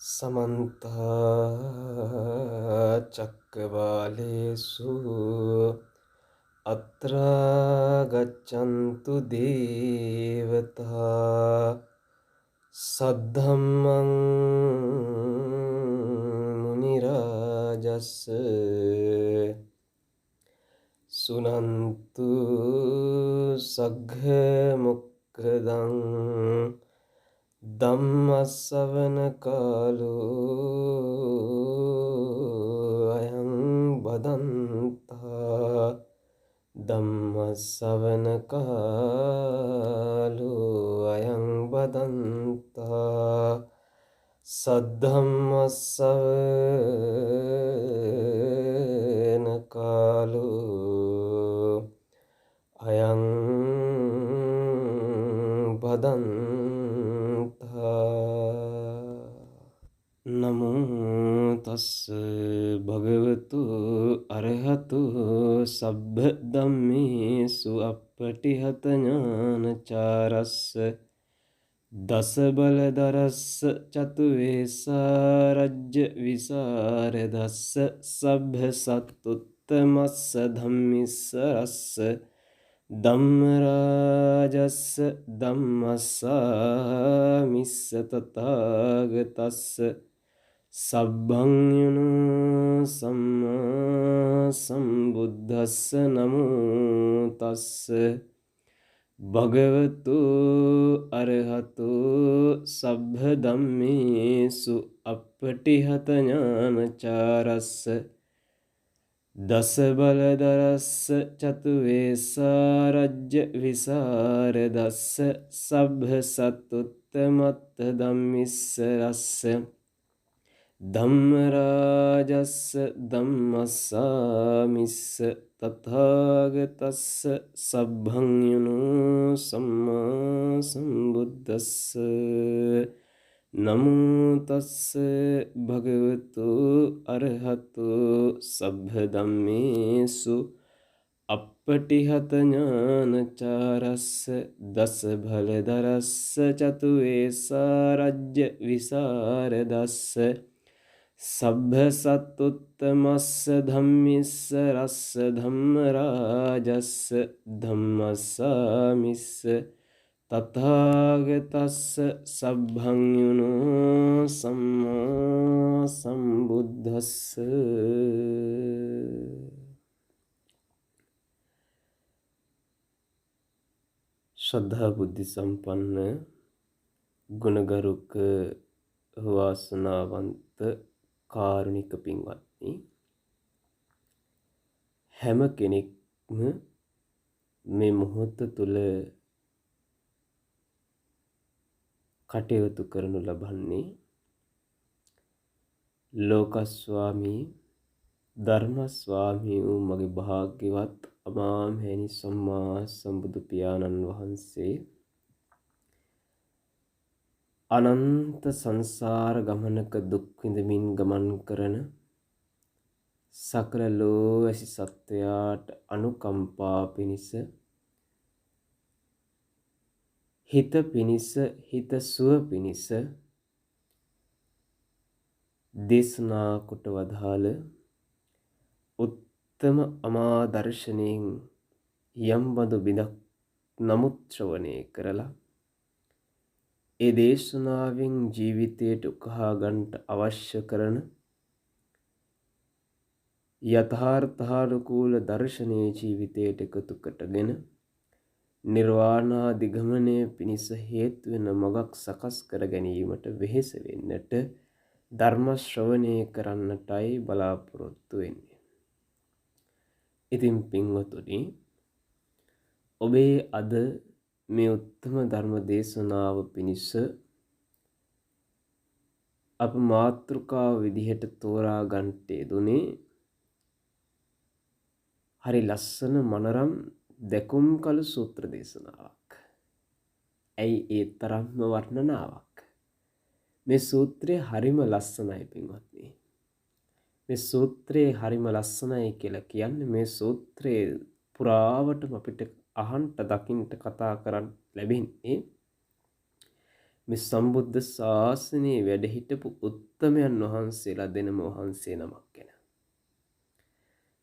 समन्त चक्रवालेषु अत्र गच्छन्तु देवता सद्धम्मं मुनिराजस्य सुनन्तु सघ्मुक्तं ධම්මස්සවන කාලෝ අයං බදන්තා ධම්මස්සවන කාලෝ අයං බදන්තා සද්ධම්මස්සවන කාලෝ අයං බදන්තා නමෝ තස්ස භගවතු අරහතු සබ්බ ධම්මේසු අප්පටිහත ඥානචාරස්ස දස බලදරස්ස චතු වේසාරජ්‍ය විසරදස්ස සබ්බ සත්තුත්තමස්ස ධම්මිස්ස රස්ස ධම්මරාජස්ස ධම්මස්සාමිස්ස තථාගතස්ස සබ්බං යුනෝ සම්මා සම්බුද්දස්ස නමෝ තස්ස භගවතු අරහතු සබ්බ ධම්මේසු අප්පටිහත ඥානචාරස්ස දස බලදරස්ස චතු වේසාරජ්‍ය විසරදස්ස සබ්බ සත්තුත්තමත්ත ධම්මිස්ස රස්ස ධම්මරාජස්ස ධම්මස්සාමිස්ස තථාගතස්ස සබ්බං යුනෝ සම්මා සම්බුද්දස්ස නමෝ තස්ස භගවතු අරහතු සබ්බ ධම්මේසු අප්පටිහත ඥානචාරස්ස දස බලදරස්ස චතු වේසාරජ්‍ය විසරදස්ස සබ්බ සත්තුත්තමස්ස ධම්මිස්ස රස්ස ධම්මරාජස්ස ධම්මස්සාමිස්ස තථාගතස්ස සබ්බං යුනෝ සම්මා සම්බුද්දස්ස ශ්‍රද්ධා බුද්ධ සම්පන්න ගුණගරුක වාසනාවන්ත කාරුණික පින්වත්නි, හැම කෙනෙක්ම මේ මොහොත තුල කටයුතු කරනු ලබන්නේ ලෝකස්වාමී ධර්මස්වාමී වූ මගේ භාග්‍යවත් අමාමෑණි සම්මා සම්බුදු පියාණන් වහන්සේ අනන්ත සංසාර ගමනක දුක් විඳමින් ගමන් කරන සකල ලෝවැසි සත්වයාට අනුකම්පා පිණිස, හිත පිණිස, හිත සුව පිණිස දේශනා කොට වදාළ උත්තම අමා දර්ශනයෙන් යම් බඳු බිඳක් නමුත් ශ්‍රවණය කරලා ඒ දේශනාවෙන් ජීවිතයට උකහා ගන්නට අවශ්‍ය කරන යථාර්ථානුකූල දර්ශනයේ ජීවිතයට එකතු කොටගෙන නිර්වාණාදිගමනය පිණිස හේතු වෙන මගක් සකස් කර ගැනීමට වෙහෙස වෙන්නට ධර්ම ශ්‍රවණය කරන්නටයි බලාපොරොත්තු වෙන්නේ. ඉතින් පින්වතුනි, ඔබේ අද මේ උත්තම ධර්ම දේශනාව පිණිස අප මාතෘකාව විදිහට තෝරා ගන්නට යෙදුනේ හරි ලස්සන මනරම් දැකුම් කළු සූත්‍ර දේශනාවක්. ඇයි ඒ තරම්ම වර්ණනාවක්? මේ සූත්‍රය හරිම ලස්සනයි පින්වත්නි. මේ සූත්‍රයේ හරිම ලස්සනයි කියලා කියන්නේ මේ සූත්‍රයේ පුරාවටම අපිට අහන්ට දකින්ට කතා කරන්න ලැබෙන්නේ මේ සම්බුද්ධ ශාසනයේ වැඩ හිටපු උත්තමයන් වහන්සේලා දෙනම වහන්සේ නමක් ගැන.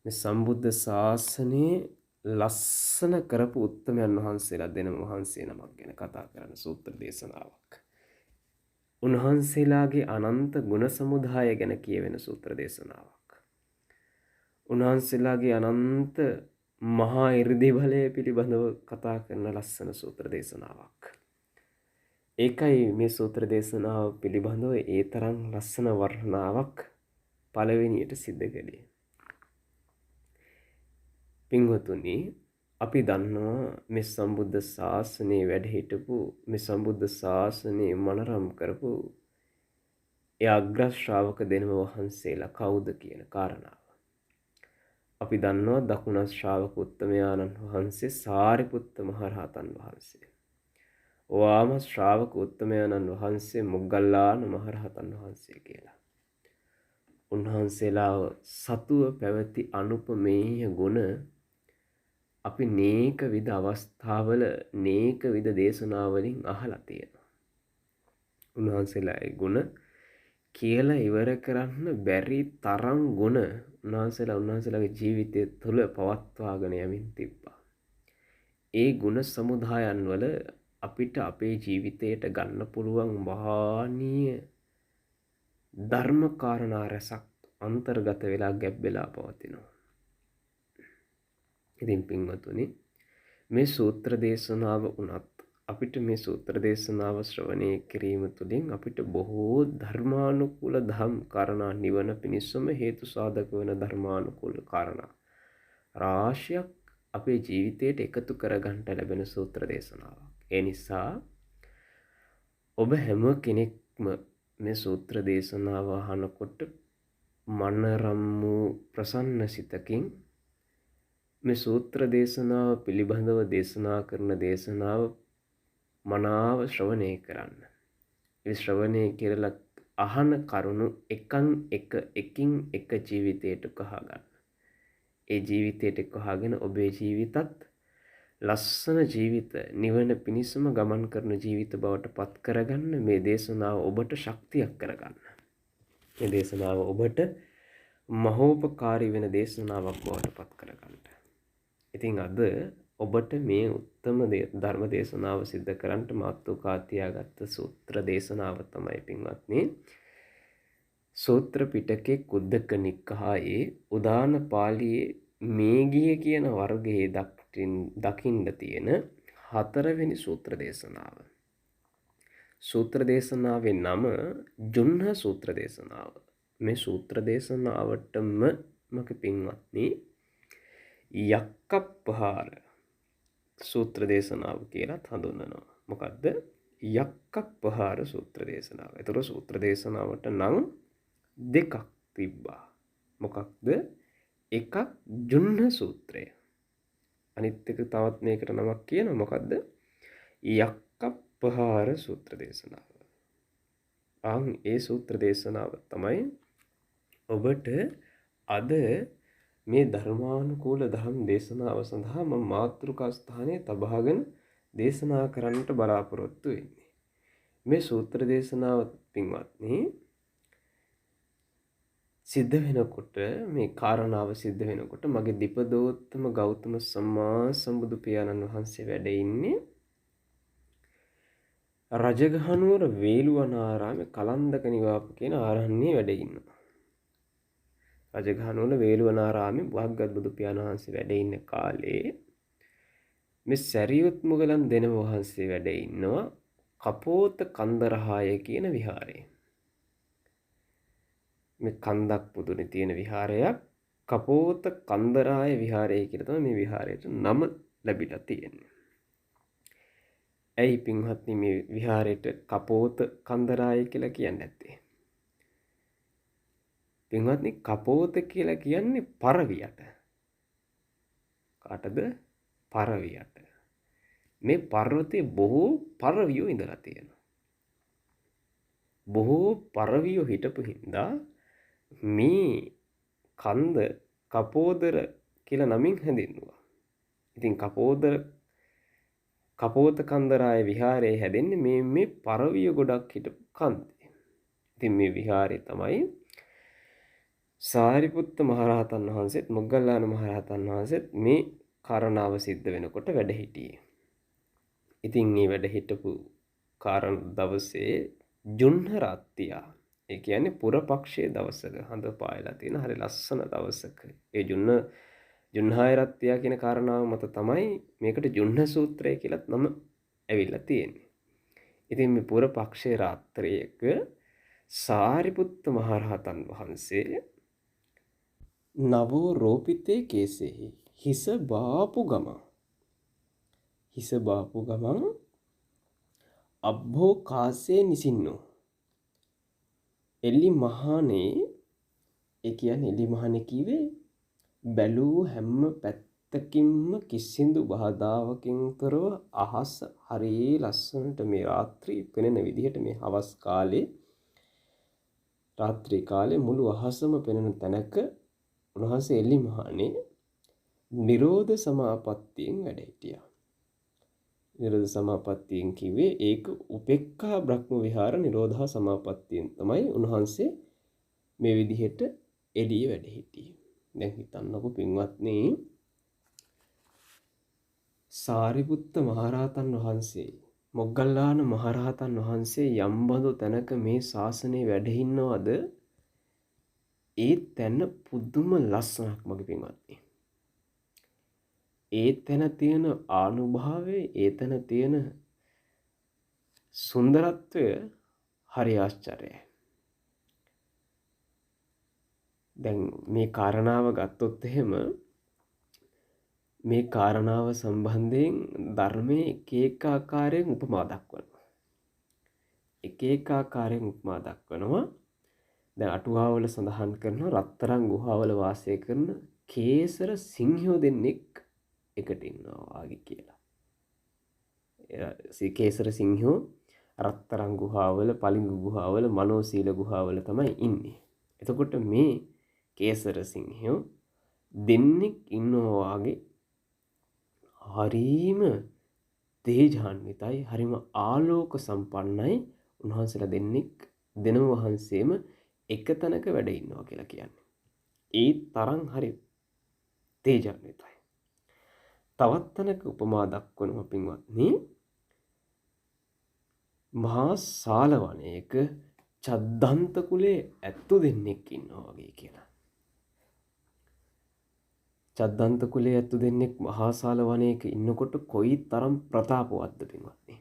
මේ සම්බුද්ධ ශාසනයේ ලස්සන කරපු උත්තමයන් වහන්සේලා දෙනම වහන්සේ නමක් ගැන කතා කරන සූත්‍ර දේශනාවක්. උන්වහන්සේලාගේ අනන්ත ගුණ සමුදාය ගැන කියවෙන සූත්‍ර දේශනාවක්. උන්වහන්සේලාගේ අනන්ත මහා 이르දි බලය පිළිබඳව කතා කරන ලස්සන සූත්‍ර දේශනාවක්. ඒකයි මේ සූත්‍ර දේශනාව පිළිබඳව ඒ තරම් ලස්සන වර්ණනාවක් පළවෙනියට සිද්ධ කළේ. පින්වතුනි, අපි දන්නවා මේ සම්බුද්ධ ශාසනයේ වැඩ හිටපු මේ සම්බුද්ධ ශාසනයේ මනරම් කරපු ඒ අග්‍ර ශ්‍රාවක දෙනම වහන්සේලා කවුද කියන කාරණාව. අපි දන්නවා දකුණ ශ්‍රාවක උත්තමයාණන් වහන්සේ සාරිපුත්ත මහරහතන් වහන්සේ. වාම ශ්‍රාවක උත්තමයාණන් වහන්සේ මොග්ගල්ලාන මහරහතන් වහන්සේ කියලා. උන්වහන්සේලා සතුව පැවති අනුපමේය ගුණ අපි නේක විද අවස්ථාවල නේක විද දේශනාවලින් අහලා තියෙනවා. උන්වහන්සේලාගේ ගුණ කියලා ඉවර කරන්න බැරි තරම් ගුණ උන්වහන්සේලාගේ ජීවිතය තුළ පවත්වාගෙන යමින් තිබ්බා. ඒ ගුණ සමුදායන් වල අපිට අපේ ජීවිතයට ගන්න පුළුවන් මහානීය ධර්ම කාරණා රැසක් අන්තර්ගත වෙලා ගැබ් වෙලා පවතිනවා. ඉතින් පින්වතුනි, මේ සූත්‍ර දේශනාව උනත් අපිට මේ සූත්‍ර දේශනාව ශ්‍රවණය කිරීම තුළින් අපිට බොහෝ ධර්මානුකූල ධම් කාරණා නිවන පිණිසම හේතු සාධක වන ධර්මානුකූල කාරණා රාශියක් අපේ ජීවිතයට එකතු කරගන්නට ලැබෙන සූත්‍ර දේශනාවක්. ඒ නිසා ඔබ හැම කෙනෙක්ම මේ සූත්‍ර දේශනාව අහනකොට මනරම් වූ ප්‍රසන්න සිතකින් මේ සූත්‍ර දේශනාව පිළිබඳව දේශනා කරන දේශනාව මනාව ශ්‍රවණය කරන්න. ඒ ශ්‍රවණය කරලා අහන කරුණු එකින් එක ජීවිතයට කහගන්න. ඒ ජීවිතයට කහගෙන ඔබේ ජීවිතත් ලස්සන ජීවිත නිවන පිණිසම ගමන් කරන ජීවිත බවට පත් කරගන්න මේ දේශනාව ඔබට ශක්තියක් කරගන්න. මේ දේශනාව ඔබට මහෝපකාරී වෙන දේශනාවක් බවට පත් කරගන්න. ඉතින් අද ඔබට මේ උත්තම ධර්ම දේශනාව සිද්ධ කරන්නට මාතෘකා තියාගත්ත සූත්‍ර දේශනාව තමයි පින්වත්නි සූත්‍ර පිටකේ කුද්දක නිකායේ උදාන පාළියේ මේගිය කියන වර්ගයේ දකින්න තියෙන 4 වෙනි සූත්‍ර දේශනාව. සූත්‍ර දේශනාවේ නම ජුන්හ සූත්‍ර දේශනාව. මේ සූත්‍ර දේශනාවටම මක පින්වත්නි යක්කප්පහාර සූත්‍ර දේශනාව කියලා හඳුන්වනවා. මොකද්ද? යක්කප්පහාර සූත්‍ර දේශනාව. ඒතර සූත්‍ර දේශනාවට නම් දෙකක් තිබ්බා. මොකක්ද? එකක් ජුන්හ සූත්‍රය. අනිත් එක තවත් මේකට නමක් කියනවා. මොකද්ද? යක්කප්පහාර සූත්‍ර දේශනාව. ඒ සූත්‍ර දේශනාව තමයි ඔබට අද මේ ධර්මානුකූල ධම් දේශනාව සඳහා මම මාතෘකා ස්ථානයේ තබාගෙන දේශනා කරන්නට බලාපොරොත්තු වෙන්නේ. මේ සූත්‍ර දේශනාව පින්වත්නි සිද්ධ වෙනකොට මේ කාරණාව සිද්ධ වෙනකොට මගේ දීපදෝත්තම ගෞතම සම්මා සම්බුදු පියාණන් වහන්සේ වැඩ ඉන්නේ රජගහනුවර වේළුවනාරාමේ කලන්දක නිවාප කියන ආරණ්‍යයේ වැඩ ඉන්නවා. රජගහනුවර වේළුවනාරාමේ භාග්‍යවත් බුදු පියාණන් වහන්සේ වැඩ ඉන්න කාලේ මේ සැරියුත් මුගලන් දෙනම වහන්සේ වැඩ ඉන්නවා කපෝත කන්දරහාය කියන විහාරයේ. මේ කන්දක් පුදුනේ තියෙන විහාරයක් කපෝත කන්දරාය විහාරය කියලා තමයි මේ විහාරයට නම ලැබිලා තියෙන්නේ. ඇයි පින්වත්නි මේ විහාරයට කපෝත කන්දරාය කියලා කියන්නේ නැත්තේ? පින්වත්නි කපෝත කියලා කියන්නේ පරවියට. කාටද? පරවියට. මේ පර්වතයේ බොහෝ පරවියෝ ඉඳලා තියෙනවා. බොහෝ පරවියෝ හිටපු හින්දා මේ කන්ද කපෝදර කියලා නමින් හැඳින්වුවා. ඉතින් කපෝදර කපෝත කන්දරාය විහාරය හැදෙන්නේ මේ පරවිය ගොඩක් හිටපු කන්දේ. ඉතින් මේ විහාරය තමයි සාරිපුත්ත මහරහතන් වහන්සේත් මොග්ගල්ලාන මහරහතන් වහන්සේත් මේ කාරණාව සිද්ධ වෙනකොට වැඩ හිටියේ. ඉතින් මේ වැඩ හිටපු කාරණ දවසේ ජුන්හ රාත්‍රියා, ඒ කියන්නේ පුර පක්ෂයේ දවසක හඳ පායලා තියෙන හරි ලස්සන දවසක. ඒ ජුන්හාය රාත්‍රියා කියන කාරණාව මත තමයි මේකට ජුන්හ සූත්‍රය කියලාත් නම ඇවිල්ලා තියෙන්නේ. ඉතින් මේ පුර පක්ෂයේ රාත්‍රියක සාරිපුත්ත මහරහතන් වහන්සේ නවෝ රෝපිතේ කේසෙහි හිස බාපු ගමන් අබ්බෝ කාසේ නිසින්නෝ එලි මහානේ, ඒ කියන්නේ එලි මහානේ කිව්වේ බැලූ හැම පැත්තකින්ම කිසිදු බාධාවකින් තොරව අහස හරිය ලස්සනට මේ රාත්‍රී පෙනෙන විදිහට මේ හවස් කාලේ රාත්‍රී කාලේ මුළු අහසම පෙනෙන තැනක උන්වහන්සේ එලි මහානේ නිරෝධ සමාපත්තියෙන් වැඩ හිටියා. නිරෝධ සමාපත්තියෙන් කිව්වේ ඒක උපේක්ඛා බ්‍රහ්ම විහාර නිරෝධා සමාපත්තියෙන් තමයි උන්වහන්සේ මේ විදිහට එළිය වැඩ හිටියේ. දැන් හිතන්නකො පින්වත්නි, සාරිපුත්ත මහරහතන් වහන්සේ මොග්ගල්ලාන මහරහතන් වහන්සේ යම්බඳු තැනක මේ ශාසනය වැඩ ඉන්නවද, ඒ තැන පුදුම ලස්සනක් මගේ පින්වත්නි. ඒ තැන තියෙන ආනුභාවය, ඒ තැන තියෙන සුන්දරත්වය හරි ආශ්චර්යයි. දැන් මේ කාරණාව ගත්තොත් එහෙම මේ කාරණාව සම්බන්ධයෙන් ධර්මයේ එක එක ආකාරයෙන් උපමා දක්වනවා. එක එක ආකාරයෙන් උපමා දක්වනවා. දැන් අටුවාවල සඳහන් කරනවා රත්තරන් ගුහාවල වාසය කරන කේසර සිංහයෝ දෙන්නෙක් එකට ඉන්නවා වගේ කියලා. කේසර සිංහයෝ රත්තරන් ගුහාවල, පලිඟු ගුහාවල, මනෝසීල ගුහාවල තමයි ඉන්නේ. එතකොට මේ කේසර සිංහයෝ දෙන්නෙක් ඉන්නවා වගේ හරීම තේජාන්විතයි, හරීම ආලෝක සම්පන්නයි. උන්වහන්සේලා දෙනම වහන්සේම එක තැනක වැඩ ඉන්නවා කියලා කියන්නේ. ඒ තරම් හරි තේජාන්විතයි. තවත් තැනක උපමා දක්වනවා පින්වත්නි, මහා සාල වනයේක චද්දන්ත කුලේ ඇත්තු දෙන්නෙක් ඉන්නවා වගේ කියලා. චද්දන්ත කුලේ ඇත්තු දෙන්නෙක් මහා සාල වනයේක ඉන්නකොට කොයි තරම් ප්‍රතාපවත්ද පින්වත්නි.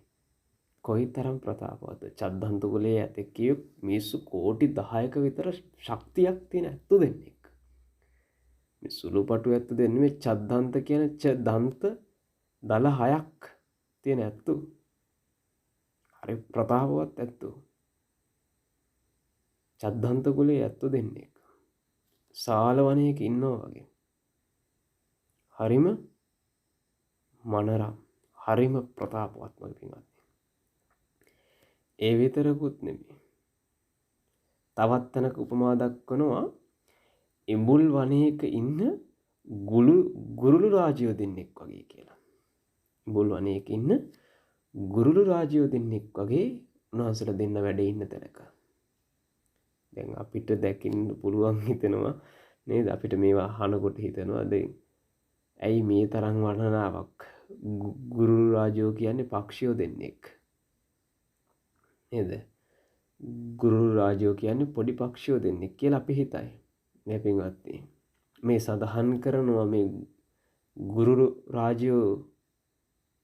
කොයි තරම් ප්‍රතාපවත්ද. චද්දන්ත කුලේ ඇතෙක්කිය මිනිස්සු කෝටි 10ක විතර ශක්තියක් තියෙන ඇත්තු දෙන්නෙක්. මේ සුළුපටු ඇත්තු දෙන්නේ මේ චද්දන්ත කියන දන්ත දල 6ක් තියෙන ඇත්තු. හරි ප්‍රතාපවත් ඇත්තු. චද්දන්ත කුලේ ඇත්තු දෙන්නෙක් සාල වනයේක ඉන්නවා වගේ. හරිම මනරම්, හරිම ප්‍රතාපවත් වගේ පින්වත්නි. ඒ විතරකුත් නෙමෙයි. තවත් තැනක උපමා දක්වනවා ඉඹුල් වනයේක ඉන්න ගුරුළු රාජයෝ දෙන්නෙක් වගේ කියලා. ඉඹුල් වනයේක ඉන්න ගුරුළු රාජයෝ දෙන්නෙක් වගේ උන්වහන්සේලා දෙන්න වැඩ ඉන්න තැනක. දැන් අපිට දැකින්න පුළුවන් හිතෙනවා නේද? අපිට මේවා අහනකොට හිතෙනවා දැන් ඇයි මේ තරම් වර්ණනාවක්? ගුරුළු රාජයෝ කියන්නේ පක්ෂියෝ දෙන්නෙක් නේද? ගුරුළු රාජයෝ කියන්නේ පොඩි පක්ෂියෝ දෙන්නෙක් කියලා අපි හිතයි. මේ පින්වත්නි, මේ සඳහන් කරනවා මේ ගුරුළු රාජයෝ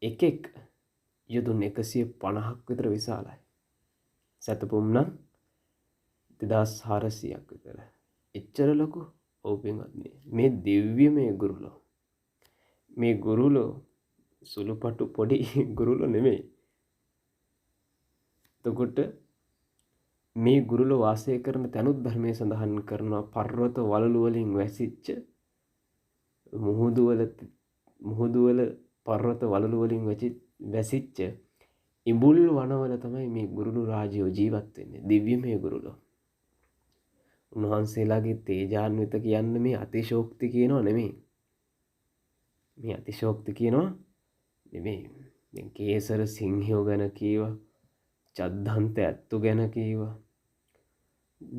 එකෙක් යොදුන් 150ක් විතර විශාලයි. සතපුම් නම් 2400ක් විතර. එච්චර ලොකු. ඔව් පින්වත්නි, මේ දිව්‍යමය ගුරුළෝ. මේ ගුරුළෝ සුළුපටු පොඩි ගුරුළෝ නෙමෙයි. එතකොට මේ ගුරුළෝ වාසය කරන තැනුත් ධර්මයේ සඳහන් කරනවා පර්වත වලලු වලින් වැසිච්ච මුහුදුවල පර්වත වලලු වලින් වැසිච්ච ඉඹුල් වනවල තමයි මේ ගුරුළු රාජයෝ ජීවත් වෙන්නේ. දිව්‍යමය ගුරුළෝ. උන්වහන්සේලාගේ තේජාන්විත කියන්නේ මේ අතිශෝක්ති කියනවා නෙමෙයි. මේ අතිශෝක්ති කියනවා නෙමෙයි. දැන් කේසර සිංහයෝ ගැන කීවා, චද්ධන්ත ඇත්තු ගැන කීවා,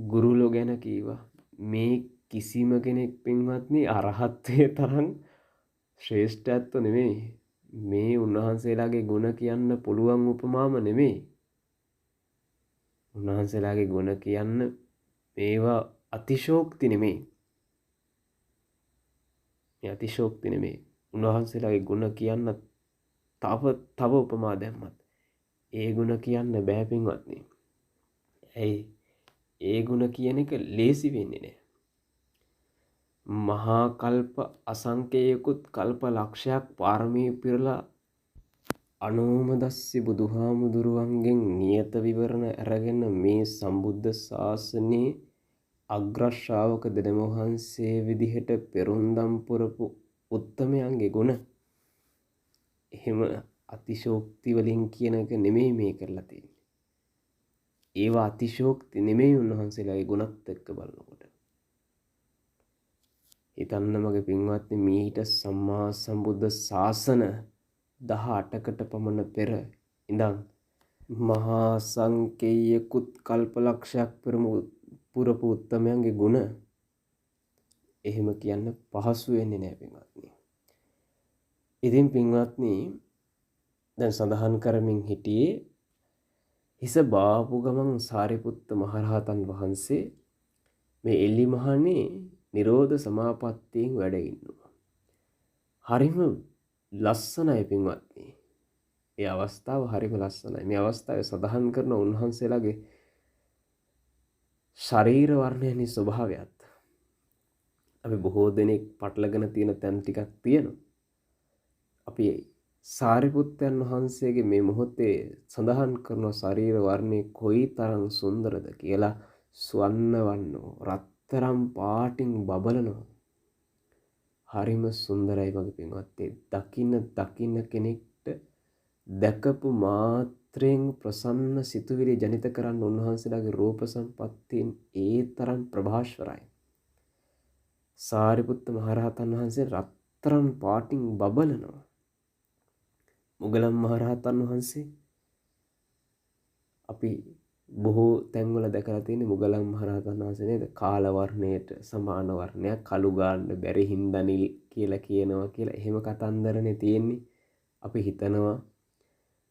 ගුරුලෝ ගැන කීවා. මේ කිසිම කෙනෙක් පින්වත්නි අරහත්ත්වයේ තරම් ශ්‍රේෂ්ඨ ඇත්තෝ නෙමෙයි. මේ උන්වහන්සේලාගේ ගුණ කියන්න පුළුවන් උපමාම නෙමෙයි. උන්වහන්සේලාගේ ගුණ කියන්න මේවා අතිශෝක්ති නෙමෙයි. මේ අතිශෝක්ති නෙමෙයි. උන්වහන්සේලාගේ ගුණ කියන්න තව උපමා දැම්මත් ඒ ගුණ කියන්න බෑ පින්වත්නි. ඇයි? ඒ ගුණ කියන එක ලේසි වෙන්නේ නෑ. මහා කල්ප අසංකේයකුත් කල්ප ලක්ෂයක් පාරමී පිරලා අනෝමදස්සි බුදුහාමුදුරුවන්ගෙන් නියත විවරණ අරගෙන මේ සම්බුද්ධ ශාසනයේ අග්‍රශ්‍රාවක දෙනම වහන්සේ විදිහට පෙරුම්දම් පුරපු උත්තමයන්ගේ ගුණ එහෙම අතිශෝක්ති වලින් කියන එක නෙමෙයි මේ කරලා තියෙන්නේ. ඒවා අතිශෝක්ති නෙමෙයි උන්වහන්සේලාගේ ගුණත් එක්ක බලනකොට. හිතන්න මගේ පින්වත්නි, මීට සම්මා සම්බුද්ධ ශාසන 18කට පමණ පෙර ඉඳන් මහා සංකේයකුත් කල්පලක්ෂයක් පුරපු උත්තමයන්ගේ ගුණ එහෙම කියන්න පහසු වෙන්නේ නැහැ පින්වත්නි. ඉතින් පින්වත්නි, දැන් සඳහන් කරමින් හිටියේ හිස බාපු ගමන් සාරිපුත්ත මහරහතන් වහන්සේ මේ එල්ලිමහනේ නිරෝධ සමාපත්තියෙන් වැඩ ඉන්නවා. හරිම ලස්සනයි පින්වත්නි. මේ අවස්ථාව හරිම ලස්සනයි. මේ අවස්ථාවේ සඳහන් කරන උන්වහන්සේලාගේ ශරීර වර්ණයනේ ස්වභාවයත් අපි බොහෝ දෙනෙක් පටලගෙන තියෙන තැන් ටිකක් තියෙනවා. අපි සාරිපුත්තයන් වහන්සේගේ මේ මොහොතේ සඳහන් කරන ශරීර වර්ණය කොයිතරම් සුන්දරද කියලා. ස්වර්ණ වන්නෝ රත්තරම් පාටින් බබලනවා. හරිම සුන්දරයි මගේ පින්වත්නි. දකින්න කෙනෙක්ට දැකපු මාත්‍රයෙන් ප්‍රසන්න සිතුවිලි ජනිත කරන්න උන්වහන්සේලාගේ රූප සම්පත්තියෙන් ඒ තරම් ප්‍රභාස්වරයි. සාරිපුත්ත මහරහතන් වහන්සේ රත්තරන් පාටින් බබලනවා. මුගලන් මහරහතන් වහන්සේ අපි බොහෝ තැන්වල දැකලා තියෙන මුගලන් මහරහතන් වහන්සේ නේද? කාල වර්ණයට සමාන වර්ණයක්, කළු ගාන්න බැරි හින්දා නිල් කියලා කියනවා කියලා එහෙම කතන්දරනේ තියෙන්නේ. අපි හිතනවා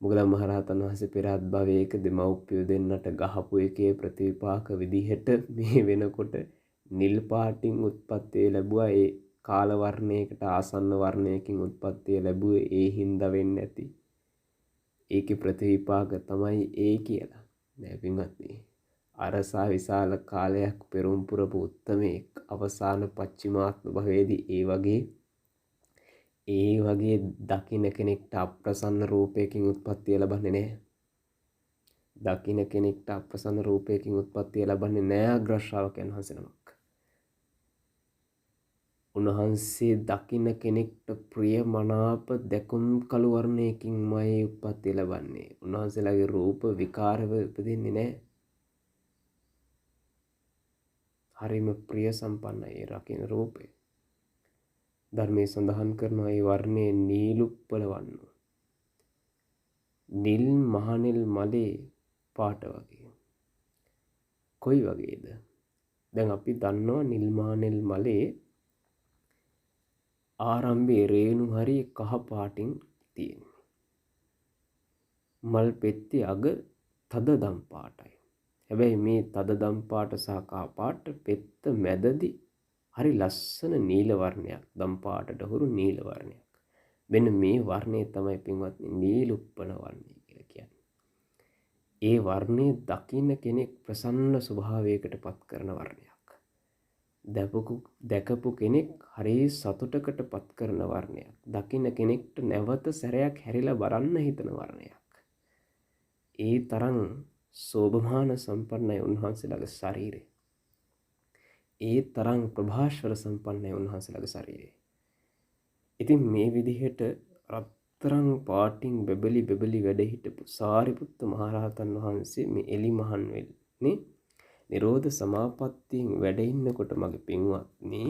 මුගලන් මහරහතන් වහන්සේ පෙර අත්භවයක දෙමව්පියෝ දෙන්නට ගහපු එකේ ප්‍රතිවිපාක විදිහට මේ වෙනකොට නිල් පාටින් උත්පත්තිය ලැබුවා. ඒ කාල වර්ණයකට ආසන්න වර්ණයකින් උත්පත්තිය ලැබුවේ ඒ හින්දා වෙන්නේ නැති. ඒකේ ප්‍රතිවිපාක තමයි ඒ කියලා. නෑ පින්වත්නි, අරසා විශාල කාලයක් පෙරම් පුරපු උත්තමයෙක් අවසාන පච්චිමාත්ම භවයේදී ඒ වගේ දකින්න කෙනෙක්ට අප්‍රසන්න රූපයකින් උත්පත්තිය ලබන්නේ නැහැ. දකින්න කෙනෙක්ට අප්‍රසන්න රූපයකින් උත්පත්තිය ලබන්නේ නැහැ අග්‍රශ්‍රාවකයන් වහන්සේ නමක්. උන්වහන්සේ දකින්න කෙනෙක්ට ප්‍රිය මනාප දැකුම් කළු වර්ණයකින්මයි උත්පත්තිය ලබන්නේ. උන්වහන්සේලාගේ රූප විකාරව උපදින්නේ නැහැ. හරිම ප්‍රිය සම්පන්නයි ඒ රකින්න රූපේ. ධර්මයේ සඳහන් කරනවා ඒ වර්ණයේ නීලුප්පල වන්නෝ. නිල් මහනෙල් මලේ පාට වගේ. කොයි වගේද? දැන් අපි දන්නවා නිල් මහනෙල් මලේ ආරම්භයේ රේණු හරි කහ පාටින් තියෙනවා. මල් පෙත්තේ අග තද දම් පාටයි. හැබැයි මේ තද දම් පාට සහ කහ පාට පෙත්ත මැදදී හරි ලස්සන නිල වර්ණයක්, දම් පාටට හුරු නිල වර්ණයක්. මෙන්න මේ වර්ණය තමයි පින්වත්නි නීලුප්පන වර්ණය කියලා කියන්නේ. ඒ වර්ණය දකින්න කෙනෙක් ප්‍රසන්න ස්වභාවයකට පත් කරන වර්ණයක්. දැකපු කෙනෙක් හරි සතුටකට පත් කරන වර්ණයක්. දකින්න කෙනෙක්ට නැවත සැරයක් හැරිලා බලන්න හිතන වර්ණයක්. ඒ තරම් සෝභමාන සම්පන්නයි උන්වහන්සේලාගේ ශරීරය. ඒ තරම් ප්‍රභාස්වර සම්පන්නයි උන්වහන්සේලාගේ ශරීරය. ඉතින් මේ විදිහට රත්තරන් පාටින් බෙබලි වැඩ හිටපු සාරිපුත්ත මහරහතන් වහන්සේ මේ එලිමහන් වෙන්නේ නිරෝධ සමාපත්තියෙන් වැඩ ඉන්නකොට මගේ පින්වත්නි,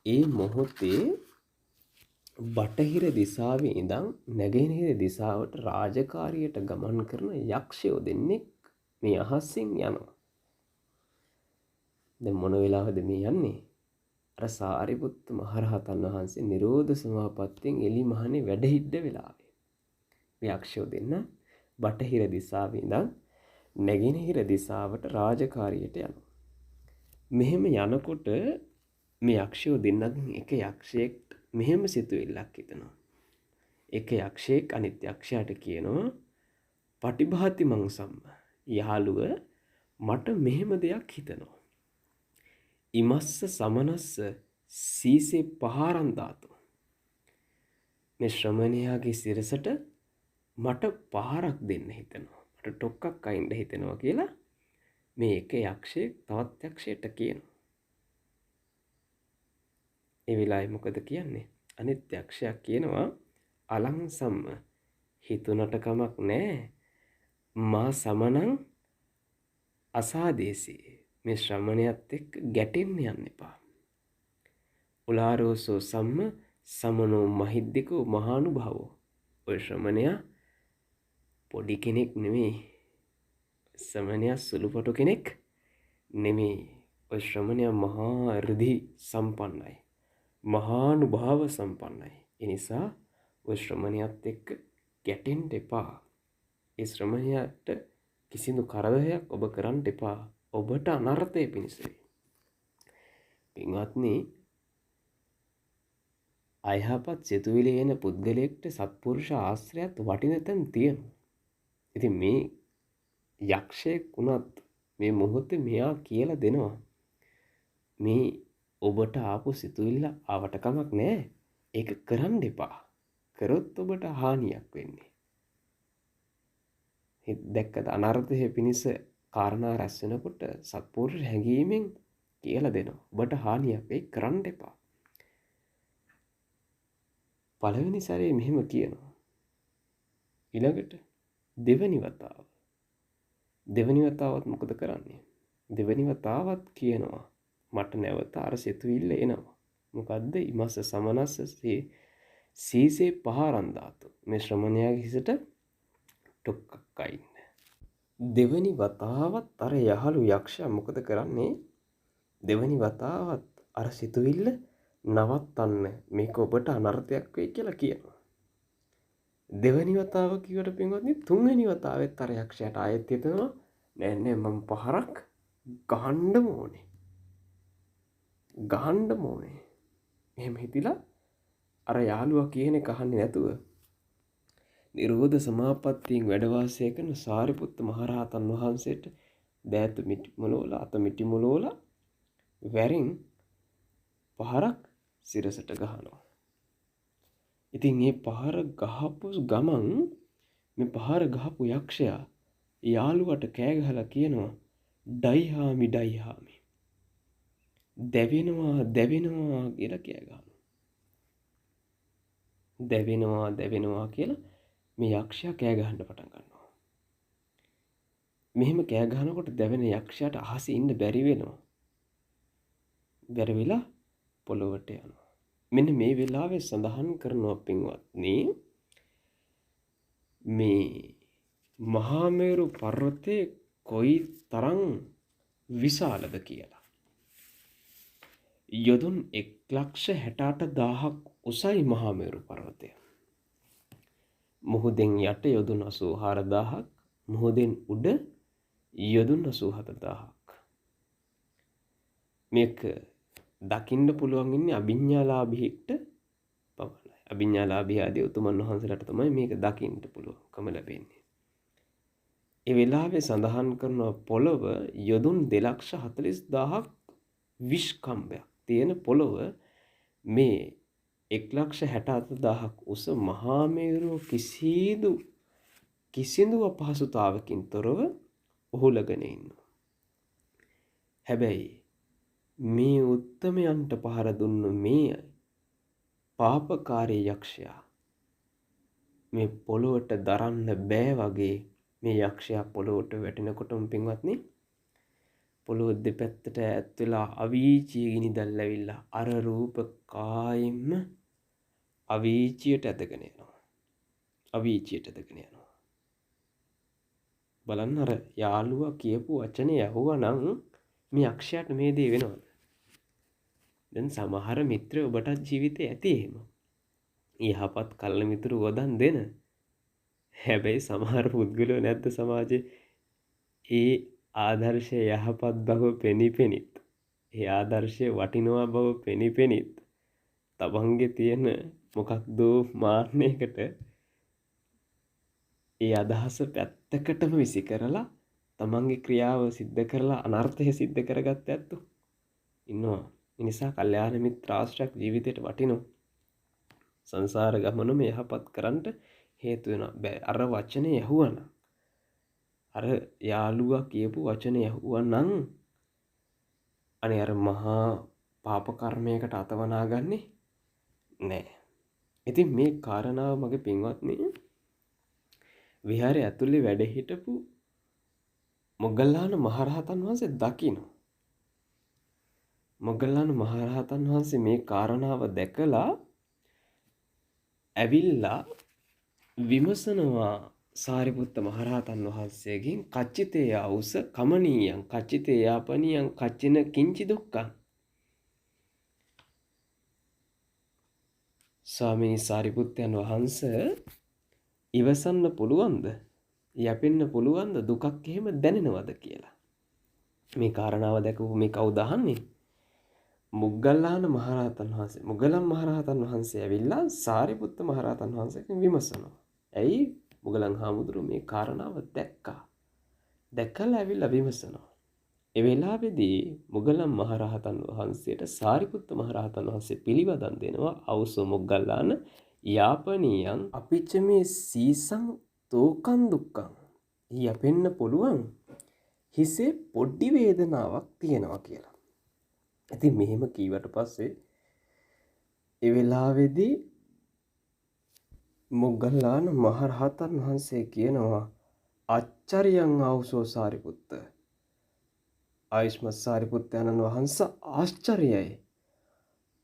ඒ මොහොතේ බටහිර දිසාවේ ඉඳන් නැගෙනහිර දිසාවට රාජකාරියට ගමන් කරන යක්ෂයෝ දෙන්නෙක් මේ අහසින් යනවා. දැන් මොන වෙලාවද මේ යන්නේ? අර සාරිපුත්ත මහරහතන් වහන්සේ නිරෝධ සමාපත්තියෙන් එලි මහනේ වැඩ හිට්ට වෙලාවේ. මේ යක්ෂයෝ දෙන්න බටහිර දිසාවේ ඉඳන් නැගෙනහිර දිසාවට රාජකාරියට යනවා. මෙහෙම යනකොට මේ යක්ෂයෝ දෙන්නගෙන් එක යක්ෂයෙක් මෙහෙම සිතුවිල්ලක් හිතනවා. එක යක්ෂයෙක් අනිත් යක්ෂයාට කියනවා පටිභාති මං සම්ම. යහළුව මට මෙහෙම දෙයක් හිතනවා. ඉමස්ස සමනස්ස සීසේ පහාරන් දාතු. මේ ශ්‍රමණයාගේ සිරසට මට පහරක් දෙන්න හිතෙනවා. මට ටොක්කක් අයින්න හිතෙනවා කියලා මේ එක යක්ෂයෙක් තවත් යක්ෂයට කියනවා. ඒ වෙලාවේ මොකද කියන්නේ? අනිත් යක්ෂයා කියනවා අලං සම්ම හිතුනට කමක් නෑ. මා සමනං අසාදේසී. මේ ශ්‍රමණයත් එක්ක ගැටෙන්න යන්න එපා. උලාරෝසෝ සම්ම සමනෝ මහිද්දිකෝ මහානුභාවෝ. ඔය ශ්‍රමණයා පොඩි කෙනෙක් නෙමෙයි. ශ්‍රමණයා සුළුපටු කෙනෙක් නෙමෙයි. ඔය ශ්‍රමණයා මහා ඍද්ධි සම්පන්නයි. මහානුභාව සම්පන්නයි. ඒ නිසා ඔය ශ්‍රමණයත් එක්ක ගැටෙන්න එපා. ඒ ශ්‍රමණයාට කිසිදු කරදරයක් ඔබ කරන්න එපා. ඔබට අනර්ථය පිණිස වේ. පින්වත්නි, අයහපත් සිතුවිලි එන පුද්ගලයෙක්ට සත්පුරුෂ ආශ්‍රයත් වටින තැන් තියෙනවා. ඉතින් මේ යක්ෂයෙක් වුණත් මේ මොහොතේ මෙයා කියලා දෙනවා මේ ඔබට ආපු සිතුවිල්ල ආවට කමක් නෑ. ඒක කරන්න එපා. කරොත් ඔබට හානියක් වෙන්නේ. දැක්කද අනර්ථය පිණිස කාරණා රැස් වෙනකොට සත්පුරුෂ හැඟීමෙන් කියලා දෙනවා. ඔබට හානියක් වෙයි, කරන්න එපා. පළවෙනි සැරේ මෙහෙම කියනවා. ඊළඟට දෙවෙනි වතාවත් මොකද කරන්නේ? දෙවෙනි වතාවත් කියනවා මට නැවත අර සිතුවිල්ල එනවා. මොකද්ද? ඉමස්ස සමනස්ස සීසේ පහරන් දාතු. මේ ශ්‍රමණයාගේ හිසට ටොක්කක් අයින්න. දෙවෙනි වතාවත් අර යහළු යක්ෂයා මොකද කරන්නේ? දෙවෙනි වතාවත් අර සිතුවිල්ල නවත්තන්න, මේක ඔබට අනර්ථයක් වෙයි කියලා කියනවා. දෙවෙනි වතාව කිව්වට පින්වත්නි, තුන්වෙනි වතාවෙත් අර යක්ෂයාට ආයෙත් හිතෙනවා නෑ මම පහරක් ගහන්න ඕනේ. එහෙම හිතිලා අර යාළුවා කියන එක අහන්නේ නැතුව නිරෝධ සමාපත්තියෙන් වැඩ වාසය කරන සාරිපුත්ත මහරහතන් වහන්සේට දෑත මිටි මොලෝලා අත මිටි මොලෝලා වැරින් පහරක් සිරසට ගහනවා. ඉතින් මේ පහර ගහපු ගමන් මේ පහර ගහපු යක්ෂයා යාළුවට කෑ ගහලා කියනවා ඩයිහාමි දැවෙනවා කියලා කෑ ගහනවා. දැවෙනවා කියලා මේ යක්ෂයා කෑ ගහන්න පටන් ගන්නවා. මෙහෙම කෑ ගහනකොට දැවෙන යක්ෂයාට අහසේ ඉන්න බැරි වෙනවා. බැරි වෙලා පොළොවට යනවා. මෙන්න මේ වෙලාවේ සඳහන් කරනවා පින්වත්නි, මේ මහා මේරු පර්වතේ කොයි තරම් විශාලද කියලා. යොදුන් 1,68,000ක් උසයි මහා මේරු පර්වතය. මුහුදෙන් යට යොදුන් 84,000ක්, මුහුදෙන් උඩ යොදුන් 87,000ක්. මේක දකින්න පුළුවන් ඉන්නේ අභිඥාලාභීෙක්ට පමණයි. අභිඥාලාභී ආදී උතුමන් වහන්සේලාට තමයි මේක දකින්න පුළුවන්කම ලැබෙන්නේ. ඒ වෙලාවේ සඳහන් කරන පොළව යොදුන් 2,40,000ක් විශ්කම්භයක් තියෙන පොළව මේ 1,68,000ක් උස මහා මේරුව කිසිදු අපහසුතාවකින් තොරව උහුලගෙන ඉන්නවා. හැබැයි මේ උත්තමයන්ට පහර දුන්න මේ පාපකාරී යක්ෂයා මේ පොළොවට දරන්න බෑ වගේ මේ යක්ෂයා පොළොවට වැටෙනකොටම පින්වත්නි, පොළොව දෙපැත්තට ඈත් වෙලා අවීචී ගිනි දැල් ඇවිල්ලා අර රූප කායෙම අවීචියට ඇදගෙන යනවා. අවීචියට ඇදගෙන යනවා. බලන්න අර යාළුවා කියපු වචනේ ඇහුවා නම් මේ අක්ෂයාට මේ දේ වෙනවද? දැන් සමහර මිත්‍රයෝ ඔබටත් ජීවිතේ ඇති එහෙම. යහපත් කල්ල මිතුරු වදන් දෙන. හැබැයි සමහර පුද්ගලයෝ නැද්ද සමාජයේ ඒ ආදර්ශය යහපත් බව පෙනිපෙනිත් ඒ ආදර්ශය වටිනවා බව පෙනිපෙනිත් තමන්ගේ තියෙන මොකක්ද මාන්නයකට ඒ අදහස පැත්තකටම විසි කරලා තමන්ගේ ක්‍රියාව සිද්ධ කරලා අනර්ථය සිද්ධ කරගත්ත ඇත්තු ඉන්නවා. ඒ නිසා කල්යාණ මිත්‍ර ආශ්‍රයක් ජීවිතයට වටිනවා. සංසාර ගමනම යහපත් කරන්නට හේතු වෙනවා. බෑ අර වචනේ ඇහුවනම් අර යාළුවා කියපු වචනේ ඇහුවනම් අනේ අර මහා පාප කර්මයකට අතවනා ගන්නේ නෑ. ඉතින් මේ කාරණාව මගේ පින්වත්නි විහාරය ඇතුලේ වැඩ හිටපු මොග්ගල්ලාන මහරහතන් වහන්සේ දකින්න. මොග්ගල්ලාන මහරහතන් වහන්සේ මේ කාරණාව දැකලා ඇවිල්ලා විමසනවා සාරිපුත්ත මහරහතන් වහන්සේගෙන් කච්චිතේ ආවුස කමනීයං කච්චිතේ යාපනියං කච්චින කිංචි දුක්ඛං. ස්වාමී සාරිපුත්තයන් වහන්සේ ඉවසන්න පුළුවන්ද? යැපෙන්න පුළුවන්ද? දුකක් එහෙම දැනෙනවද කියලා. මේ කාරණාව දැකපු මේ කවුද අහන්නේ? මොග්ගල්ලාන මහරහතන් වහන්සේ. මොග්ගලන් මහරහතන් වහන්සේ ඇවිල්ලා සාරිපුත්ත මහරහතන් වහන්සේගෙන් විමසනවා. ඇයි මොග්ගලන් හාමුදුරුවෝ මේ කාරණාව දැක්කා. දැකලා ඇවිල්ලා විමසනවා. ඒ වෙලාවේදී මොග්ගලන් මහරහතන් වහන්සේට සාරිපුත්ත මහරහතන් වහන්සේ පිළිවදන් දෙනවා. අවසෝ මොග්ගල්ලාන යාපනීයං අපිච්ච මේ සීසං තෝකං දුක්ඛං. යැපෙන්න පුළුවන් හිසේ පොඩි වේදනාවක් තියෙනවා කියලා. ඉතින් මෙහෙම කීවට පස්සේ ඒ වෙලාවේදී මොග්ගල්ලාන මහරහතන් වහන්සේ කියනවා ආචාර්යං ආවුසෝ සාරිපුත්ත. ආයුෂ්මත් සාරිපුත්තයන්න් වහන්සේ ආශ්චර්යයි.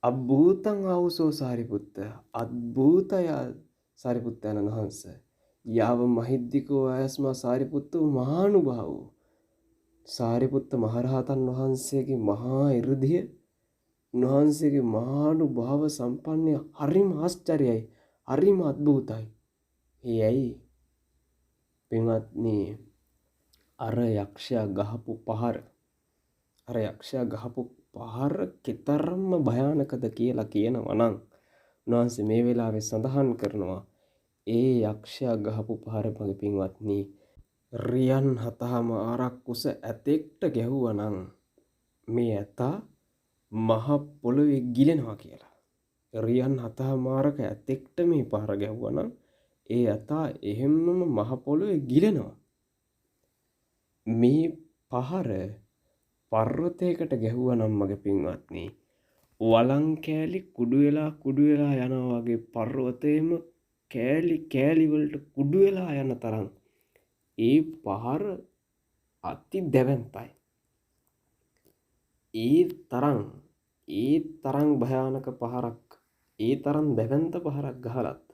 අබ්බූතං ආවුසෝ සාරිපුත්ත. අද්භූතය සාරිපුත්තයන්න් වහන්සේ. යාව මහිද්దికෝ ආයස්මා සාරිපුත්තු මහානුභාවෝ. සාරිපුත්ත මහරහතන් වහන්සේගේ මහා 이르දිය උන්වහන්සේගේ මහානුභාව සම්පන්නය හරිම ආශ්චර්යයි. හරිම අද්භූතයි. එයයි පින්වත්නි අර යක්ෂයා ගහපු පහර කිතරම්ම භයානකද කියලා කියනවා නම් උන්වහන්සේ මේ වෙලාවේ සඳහන් කරනවා ඒ යක්ෂයා ගහපු පහර මගේ පින්වත්නි රියන් 7මාරක් කුස ඇතෙක්ට ගැහුවා නම් මේ ඇතා මහ පොළොවේ ගිලෙනවා කියලා. රියන් 7මාරක ඇතෙක්ට මේ පහර ගැහුවා නම් ඒ ඇතා එහෙම්මම මහ පොළොවේ ගිලෙනවා. මේ පහර පර්වතයකට ගැහුවා නම් මගේ පින්වත්නි වලං කෑලි කුඩු වෙලා යනවා වගේ පර්වතයේම කෑලි වලට කුඩු වෙලා යන තරම් ඒ පහර අති දැවැන්තයි. ඒ තරම් භයානක පහරක් ඒ තරම් දැවැන්ත පහරක් ගහලත්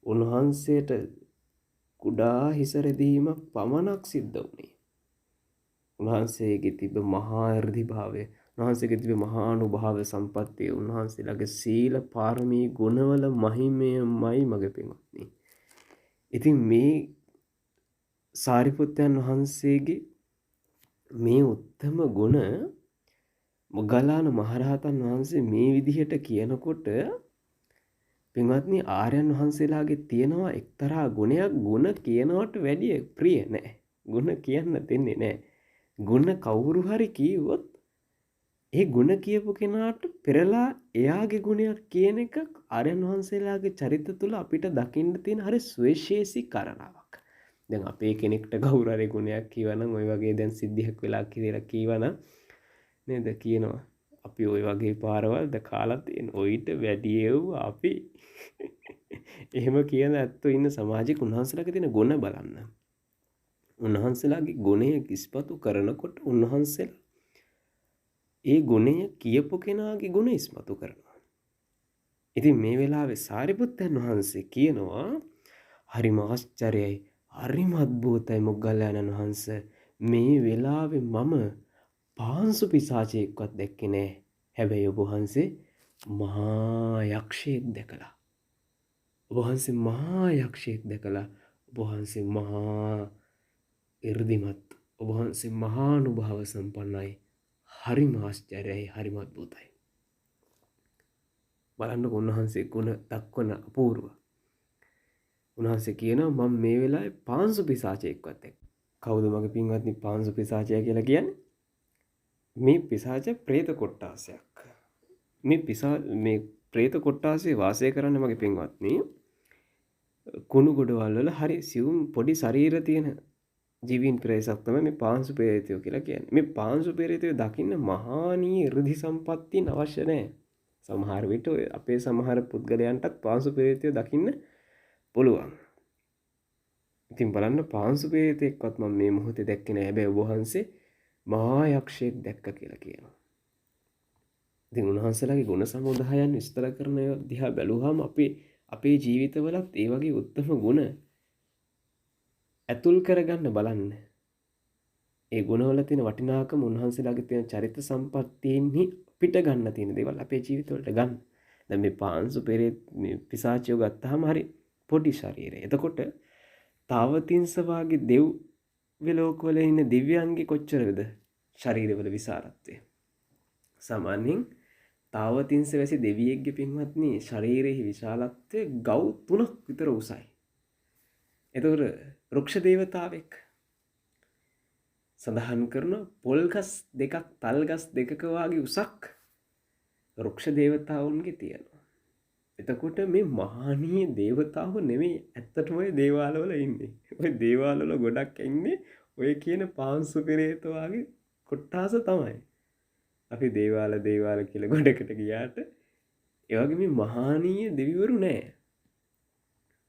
උන්වහන්සේට කුඩා හිසරදීමක් පමණක් සිද්ධ වුණේ. උන්වහන්සේගේ තිබ මහා 이르දි භාවය, උන්වහන්සේගේ තිබ මහා අනුභව සම්පත්තිය, උන්වහන්සේලාගේ සීල පාරමී ගුණවල මහිමයමයි මගේ පින්වත්නි. ඉතින් මේ සාරිපුත්තයන් වහන්සේගේ මේ උත්තම ගුණ මොග්ගල්ලාන මහරහතන් වහන්සේ මේ විදිහට කියනකොට පින්වත්නි ආර්යයන් වහන්සේලාගේ තියෙනවා එක්තරා ගුණයක්. ගුණ කියනවට වැඩිය ප්‍රිය නෑ. ගුණ කියන්න දෙන්නේ නෑ. ගුණ කවුරු හරි කිව්වොත් ඒ ගුණ කියපු කෙනාට පෙරලා එයාගේ ගුණයක් කියන එක ආර්යයන් වහන්සේලාගේ චරිත තුළ අපිට දකින්න තියෙන හරි සුවිශේෂී කාරණාවක්. දැන් අපේ කෙනෙක්ට කවුරු හරි ගුණයක් කියවනම් ওই වගේ දැන් සිද්ධියක් වෙලා කියලා කියවනම් නේද කියනවා අපි ওই වගේ පාරවල්ද කාලා තියෙන ඔයිට වැඩියෙව් අපි එහෙම කියන ඇත්තෝ ඉන්න සමාජයක උන්වහන්සේලාගේ තියෙන ගුණ බලන්න. උන්වහන්සේලාගේ ගුණය ඉස්පතු කරනකොට උන්වහන්සේලා ඒ ගුණය කියපු කෙනාගේ ගුණ ඉස්මතු කරනවා. ඉතින් මේ වෙලාවේ සාරිපුත්තයන් වහන්සේ කියනවා හරිම ආශ්චර්යයි හරිම අද්භූතයි මොග්ගල්ලානන් වහන්සේ මේ වෙලාවේ මම පාංසු පිසාචයෙක්වත් දැක්කේ නෑ. හැබැයි ඔබ වහන්සේ මහා යක්ෂයෙක් දැකලා. ඔබ වහන්සේ මහා යක්ෂයෙක් දැකලා ඔබ වහන්සේ මහා 이르දිමත් ඔබ වහන්සේ මහා අනුභව සම්පන්නයි. හරිම ආශ්චර්යයි හරිම අද්භූතයි. බලන්නකො උන්වහන්සේ ගුණ දක්වන අපූර්ව. උන්වහන්සේ කියනවා මම මේ වෙලාවේ පාංසු පිසාචයෙක්වත් දැක්කා. කවුද මගේ පින්වත්නි පාංසු පිසාචය කියලා කියන්නේ? මේ පිසාච പ്രേත කොට්ටාසයක්. මේ പ്രേත කොට්ටාසේ වාසය කරන්නේ මගේ පින්වත්නි කුණු ගොඩවල් වල හරි සියුම් පොඩි ශරීර තියෙන ජීවීන් ප්‍රේතක් තමයි මේ පාංසු ප්‍රේතයෝ කියලා කියන්නේ. මේ පාංසු ප්‍රේතයෝ දකින්න මහානීය 이르දි සම්පත්තියන් අවශ්‍ය නැහැ. සමහර විට අපේ සමහර පුද්ගලයන්ටත් පාංසු ප්‍රේතයෝ දකින්න පුළුවන්. ඉතින් බලන්න පාංසු ප්‍රේතෙක්වත් මම මේ මොහොතේ දැක්කේ නෑ. හැබැයි ඔබ වහන්සේ මහා යක්ෂයෙක් දැක්ක කියලා කියනවා. ඉතින් උන්වහන්සේලාගේ ගුණ සමුදායන් විස්තර කරන දිහා බැලුවාම අපේ ජීවිතවලත් ඒ වගේ උත්තම ගුණ ඇතුල් කරගන්න බලන්න. ඒ ගුණවල තියෙන වටිනාකම උන්වහන්සේලාගේ තියෙන චරිත සම්පත්තීන්හි පිට ගන්න තියෙන දේවල් අපේ ජීවිතවලට ගන්න. දැන් මේ පාංසු මේ පිසාචියෝ ගත්තාම හරි පොඩි ශරීරය. එතකොට තාවතින්ස වාගේ දෙව් ලෝකවල ඉන්න දිව්‍යයන්ගේ කොච්චරද ශරීරවල විශාලත්වය. සාමාන්‍යයෙන් තාවතින්ස වැසි දෙවියෙක්ගේ පින්වත්නි ශරීරයේ විශාලත්වය ගව් 3ක් විතර උසයි. එතකොට රුක්ෂ දේවතාවෙක් සඳහන් කරන පොල්ගස් දෙකක් තල්ගස් දෙකක වාගේ උසක් රුක්ෂ දේවතාවුන්ගේ තියෙනවා. එතකොට මේ මහානීය දේවතාවෝ නෙමෙයි ඇත්තටම ඔය දේවාලවල ඉන්නේ. ඔය දේවාලවල ගොඩක් ඉන්නේ ඔය කියන පාංසු පෙරේත වාගේ කොට්ටාස තමයි. අපි දේවාල කියලා ගොඩකට ගියාට ඒ වගේ මේ මහානීය දෙවිවරු නෑ.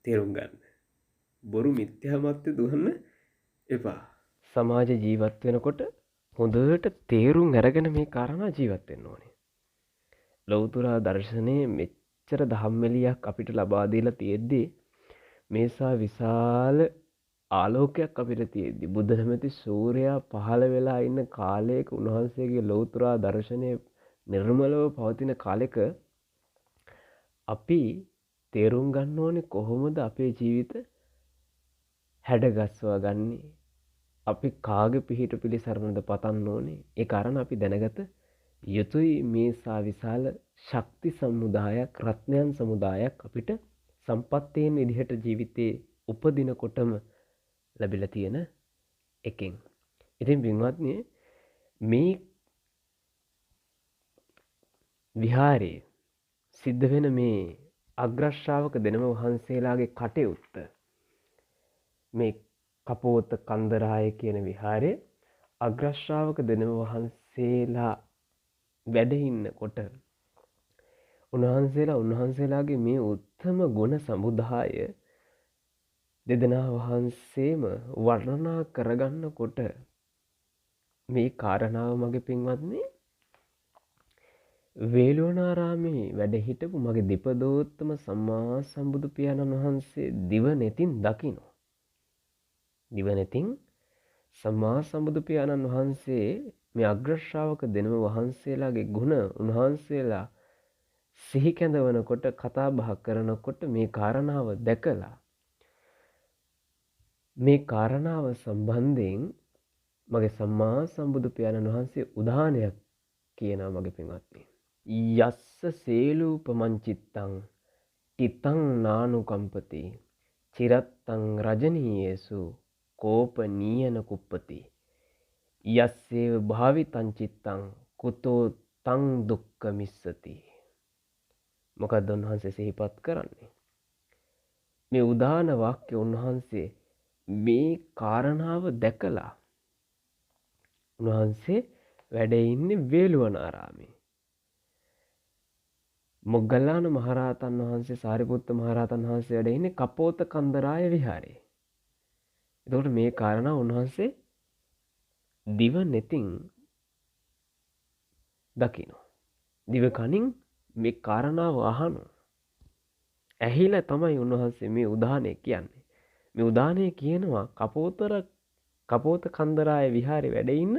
තේරුම් ගන්න. බොරු මිත්‍යාමත්‍ය දුහන්න එපා. සමාජ ජීවත් වෙනකොට හොඳට තේරුම් අරගෙන මේ කාරණා ජීවත් වෙන්න ඕනේ. ලෞතර දර්ශනයේ මෙච්චර ධම්මෙලියක් අපිට ලබා දීලා තියෙද්දි මේසා විශාල ආලෝකයක් අපිට තියෙද්දි බුද්ධ නැමැති සූර්යයා පහළ වෙලා ඉන්න කාලයක උන්වහන්සේගේ ලෞතර දර්ශනය නිර්මලව පවතින කාලෙක අපි තේරුම් ගන්න ඕනේ කොහොමද අපේ ජීවිත හැඩගස්වා ගන්නේ. අපි කාගේ පිහිට පිළිසරණද පතන්න ඕනේ. ඒ කාරණා අපි දැනගත යුතුයි. මේසා විශාල ශක්ති සමුදායක් රත්නයන් සමුදායක් අපිට සම්පත්තේන් විදිහට ජීවිතේ උපදිනකොටම ලැබිලා තියෙන එකෙන්. ඉතින් පින්වත්නි මේ විහාරයේ සිද්ධ වෙන මේ අග්‍රශ්‍රාවක දෙනම වහන්සේලාගේ කටයුත්ත මේ කපෝත කන්දරාය කියන විහාරයේ අග්‍රශ්‍රාවක දෙනම වහන්සේලා වැඩ ඉන්නකොට උන්වහන්සේලාගේ මේ උත්තම ගුණ සමුදාය දෙදෙනා වහන්සේම වර්ණනා කරගන්නකොට මේ කාරණාව මගේ පින්වත්නි වේළුවනාරාමේ වැඩ හිටපු මගේ දීපදෝත්තම සම්මා සම්බුදු පියාණන් වහන්සේ දිව නෙතින් දකිනවා. දිව නෙතින් සම්මා සම්බුදු පියාණන් වහන්සේ මේ අග්‍රශ්‍රාවක දෙනම වහන්සේලාගේ ගුණ උන්වහන්සේලා සිහි කැඳවනකොට කතා බහ කරනකොට මේ කාරණාව දැකලා මේ කාරණාව සම්බන්ධයෙන් මගේ සම්මා සම්බුදු පියාණන් වහන්සේ උදාහරණයක් කියනවා මගේ පින්වත්නි. යස්ස සේලූපමංචිත්තං තිතං නානුකම්පති චිරත්තං රජනීයේසු කෝපනීයන කුප්පති යස්සේව භාවිතං චිත්තං කුතෝ තං දුක්ඛ මිස්සති. මොකක්ද උන්වහන්සේ සිහිපත් කරන්නේ? මේ උදාන වාක්‍ය උන්වහන්සේ මේ කාරණාව දැකලා උන්වහන්සේ වැඩ ඉන්නේ වේළුවනාරාමේ. මොග්ගල්ලාන මහරහතන් වහන්සේ සාරිපුත්ත මහරහතන් වහන්සේ වැඩ ඉන්නේ කපෝත කන්දරාය විහාරේ. එතකොට මේ කාරණා උන්වහන්සේ දිව නෙතින් දකිනවා. දිව කනින් මේ කාරණාව අහනවා. ඇහිලා තමයි උන්වහන්සේ මේ උදාහරණය කියන්නේ. මේ උදාහරණය කියනවා කපෝත කන්දරාය විහාරේ වැඩ ඉන්න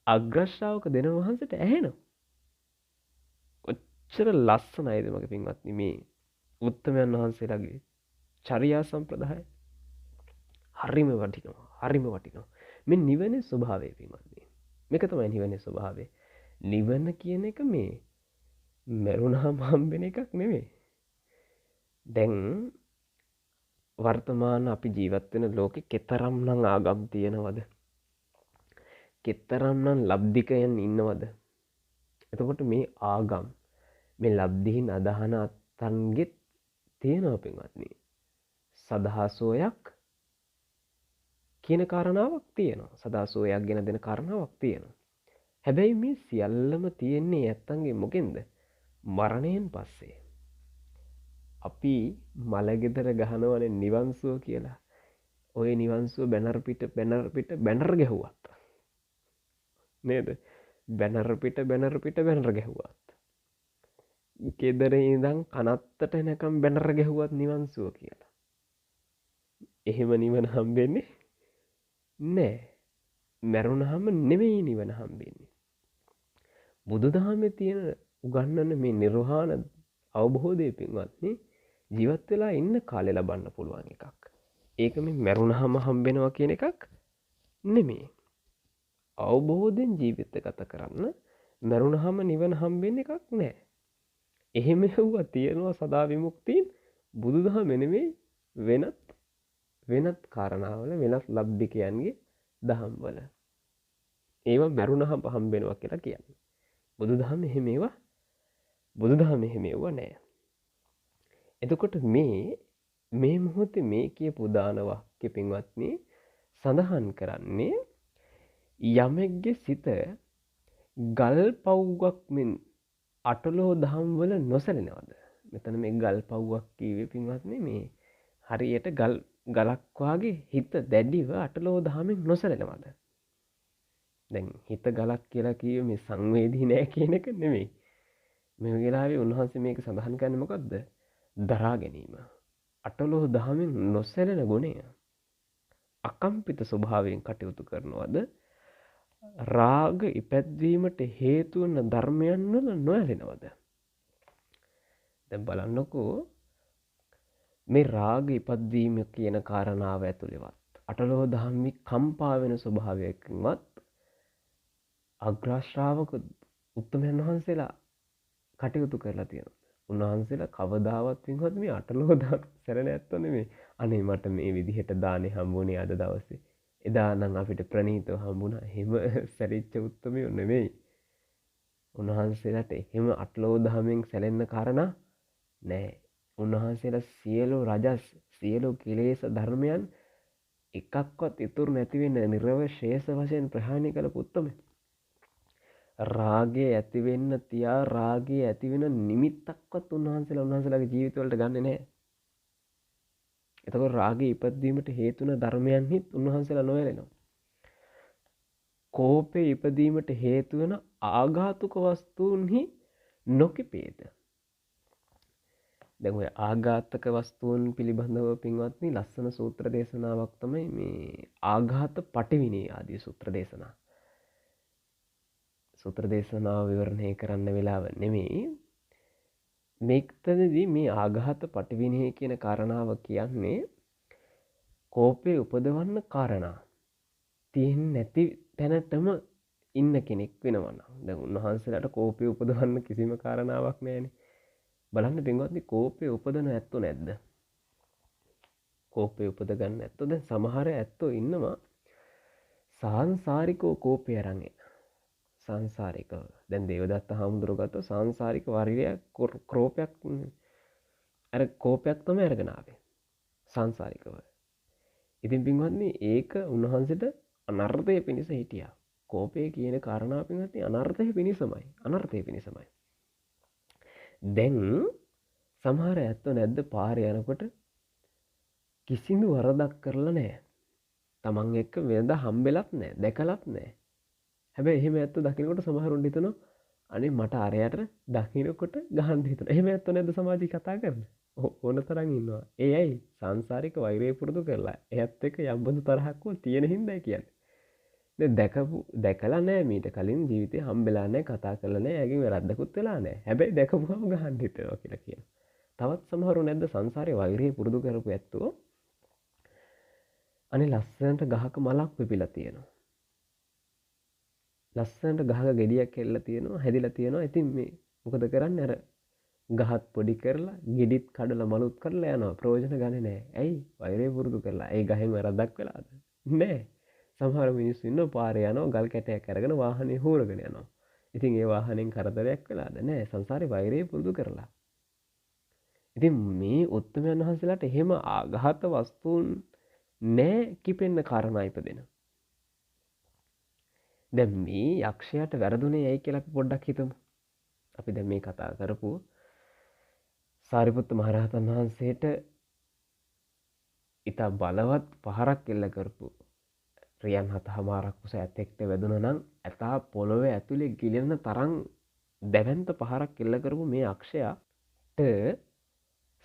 අග්‍රශ්‍රාවක දෙන වහන්සේට ඇහෙනවා. කොච්චර ලස්සනයිද මගේ පින්වත්නි මේ උත්තමයන් වහන්සේලාගේ චර්යා සම්ප්‍රදාය. හරිම වටිනවා. හරිම වටිනවා. මේ නිවනේ ස්වභාවය පින්වත්නි. මේක තමයි නිවනේ ස්වභාවය. නිවන කියන එක මේ මරුණාම හම්බෙන එකක් නෙමෙයි. දැන් වර්තමාන අපි ජීවත් වෙන ලෝකෙ කෙතරම්නම් ආගම් තියෙනවද? කෙතරම්නම් ලබ්ධිකයන් ඉන්නවද? එතකොට මේ ආගම් මේ ලබ්ධීන් අදහන අත්තන්ගෙත් තියෙනවා පින්වත්නි. සදහසෝයක් කියන කාරණාවක් තියෙනවා. සදහසෝයක් ගැන දෙන කාරණාවක් තියෙනවා. හැබැයි මේ සියල්ලම තියෙන්නේ ඇත්තන්ගේ මොකෙන්ද? මරණයෙන් පස්සේ. අපි මලගෙදර ගහනවනේ නිවන්සුව කියලා. ඔය නිවන්සුව බැනර් පිට බැනර් ගැහුවත්. නේද? බැනර් පිට ගැහුවත්. ගෙදර ඉඳන් කනත්තට එනකම් බැනර් ගැහුවත් නිවන්සුව කියලා. එහෙම නිවන හම්බෙන්නේ නෑ. මැරුණාම නෙමෙයි නිවන හම්බෙන්නේ. බුදුදහමේ තියෙන උගන්වන මේ නිර්වාණ අවබෝධය පින්වත්නි ජීවත් වෙලා ඉන්න කාලේ ලබන්න පුළුවන් එකක්. ඒක මේ මැරුණාම හම්බෙනවා කියන එකක් නෙමෙයි. අවබෝධයෙන් ජීවිත ගත කරන්න මැරුණාම නිවන හම්බෙන්න එකක් නෑ. එහෙම හුවා තියෙනවා සදා විමුක්තිය බුදුදහම නෙමෙයි වෙනත් කාරණාවල වෙනත් ලබ්ධිකයන්ගේ දහම්වල. ඒවා මැරුණාම හම්බෙනවා කියලා කියන්නේ. බුදුදහම එහෙම ඒවා නෑ. එතකොට මේ මොහොතේ මේ කියපු දාන වාක්‍ය පින්වත්නි සඳහන් කරන්නේ යමෙක්ගේ සිත ගල් පවුවක් මෙන් අටලෝ දහම් වල නොසැලෙනවද? මෙතන මේ ගල් පවුවක් කියවේ පින්වත්නි මේ හරියට ගලක් වාගේ හිත දැඩිව අටලෝ දහමෙන් නොසැලෙනවද? දැන් හිත ගලක් කියලා කිව්වේ මේ සංවේදී නෑ කියන එක නෙමෙයි. මේ වෙලාවේ උන්වහන්සේ මේක සඳහන් කරන්නේ මොකද්ද? දරා ගැනීම. අටලෝ දහමෙන් නොසැලෙන ගුණය. අකම්පිත ස්වභාවයෙන් කටයුතු කරනවද? රාග ඉපැද්වීමට හේතු වන ධර්මයන් වල නොඇලෙනවද? දැන් බලන්නකෝ මේ රාග ඉපද්වීම කියන කාරණාව ඇතුළේවත් අටලෝ දහම්මි කම්පා වෙන ස්වභාවයකින්වත් අග්‍රශ්‍රාවක උත්තමයන් වහන්සේලා කටයුතු කරලා තියෙනවා. උන්වහන්සේලා කවදාවත් වින්වත් මේ අටලෝ දහම් සැරණ ඇත්තෝ නෙමෙයි. අනේ මට මේ විදිහට දානේ හම්බුනේ අද දවසේ. එදා නම් අපිට ප්‍රණීතව හම්බුණා. එහෙම සැරිච්ච උත්තමයෝ නෙමෙයි. උන්වහන්සේලාට එහෙම අටලෝ දහමෙන් සැලෙන්න කාරණා නෑ. උන්වහන්සේලා සියලු රජස් සියලු කිලේශ ධර්මයන් එකක්වත් ඉතුරු නැති වෙන නිර්වශේෂ වශයෙන් ප්‍රහාණය කළ උත්තමයෝ. රාගය ඇති වෙන්න තියා රාගය ඇති වෙන නිමිත්තක්වත් උන්වහන්සේලාගේ ජීවිතවලට ගන්නෙ නෑ. එතකොට රාගය ඉපදීමට හේතු වන ධර්මයන්හිත් උන්වහන්සේලා නොයැලෙනවා. කෝපය ඉපදීමට හේතු වෙන ආඝාතුක වස්තුන්හි නොකිපේද? දැන් ඔය ආඝාතක වස්තුන් පිළිබඳව පින්වත්නි ලස්සන සූත්‍ර දේශනාවක් තමයි මේ ආඝාත පටිවිණේ ආදී සූත්‍ර දේශනා. සූත්‍ර දේශනාව විවරණය කරන්න වෙලාව නෙමෙයි. මේකතනදී මේ ආඝාත පටිවිණේ කියන කාරණාව කියන්නේ කෝපය උපදවන්න කාරණා. තියෙන්නේ නැති තැනටම ඉන්න කෙනෙක් වෙනවා නම් දැන් උන්වහන්සේලාට කෝපය උපදවන්න කිසිම කාරණාවක් නැහැනේ. බලන්න පින්වත්නි කෝපය උපදන ඇත්තෝ නැද්ද? කෝපය උපද ගන්න ඇත්තෝ දැන් සමහර ඇත්තෝ ඉන්නවා සාංශාරිකව කෝපය අරන් එන. සංසාරිකව. දැන් දේවදත්ත හාමුදුරුවෝ ගත්තොත් සංසාරික වරිරයක් කෝපයක් අර කෝපයක් තමයි අරගෙන ආවේ. සංසාරිකව. ඉතින් පින්වත්නි ඒක උන්වහන්සේට අනර්ථය පිණිස හිටියා. කෝපය කියන කාරණාව පින්වත්නි අනර්ථය පිණිසමයි. දැන් සමහර ඇත්තෝ නැද්ද පාරේ යනකොට කිසිදු වරදක් කරලා නැහැ. තමන් එක්ක වෙනද හම්බෙලත් නැහැ, දැකලත් නැහැ. හැබැයි එහෙම ඇත්තෝ දකින්නකොට සමහරුන් හිතනවා අනේ මට අරයට දකින්නකොට ගහන්න හිතනවා. එහෙම ඇත්තෝ නැද්ද සමාජයේ කතා කරන්නේ? ඕන තරම් ඉන්නවා. ඒ ඇයි සංසාරික වෛරය පුරුදු කරලා එයත් එක්ක යම්බඳු තරහක් තියෙන හින්දා කියන්නේ. දැකලා නෑ මීට කලින් ජීවිතේ හම්බෙලා නෑ කතා කරලා නෑ එයාගෙන් වැරද්දකුත් වෙලා නෑ. හැබැයි දැකපුවම ගහන්න හිතෙනවා කියලා කියනවා. තවත් සමහරු නැද්ද සංසාරේ වෛරය පුරුදු කරපු ඇත්තෝ අනේ ලස්සනට ගහක මලක් පිපිලා තියෙනවා. ලස්සනට ගහක ගෙඩියක් එල්ලලා තියෙනවා, හැදිලා තියෙනවා. ඉතින් මේ මොකද කරන්නේ? අර ගහත් පොඩි කරලා, ගෙඩිත් කඩලා මලුත් කඩලා යනවා. ප්‍රයෝජන ගන්නේ නැහැ. ඇයි? වෛරය පුරුදු කරලා. ඒ ගහෙන් වැරද්දක් වෙලාද? නෑ. සමහර මිනිස්සු ඉන්නවා පාරේ යනවා, ගල් කැටයක් අරගෙන වාහනේ හූරගෙන යනවා. ඉතින් ඒ වාහනෙන් කරදරයක් වෙලාද? නෑ. සංසාරේ වෛරය පුරුදු කරලා. ඉතින් මේ උත්තමයන් වහන්සේලාට එහෙම ආඝාත වස්තුන් නෑ කිපෙන්න කාරණා ඉපදෙන. දැන් මේ යක්ෂයාට වැරදුනේ ඇයි කියලා අපි පොඩ්ඩක් හිතමු. අපි දැන් මේ කතා කරපු සාරිපුත්ත මහරහතන් වහන්සේට ඉතා බලවත් පහරක් එල්ල කරපු රියන් 7මාරක් උස ඇතෙක්ට වැදුනා නම් ඇතා පොළොවේ ඇතුලේ ගිලෙන තරම් දැවැන්ත පහරක් එල්ල කරපු මේ අක්ෂයාට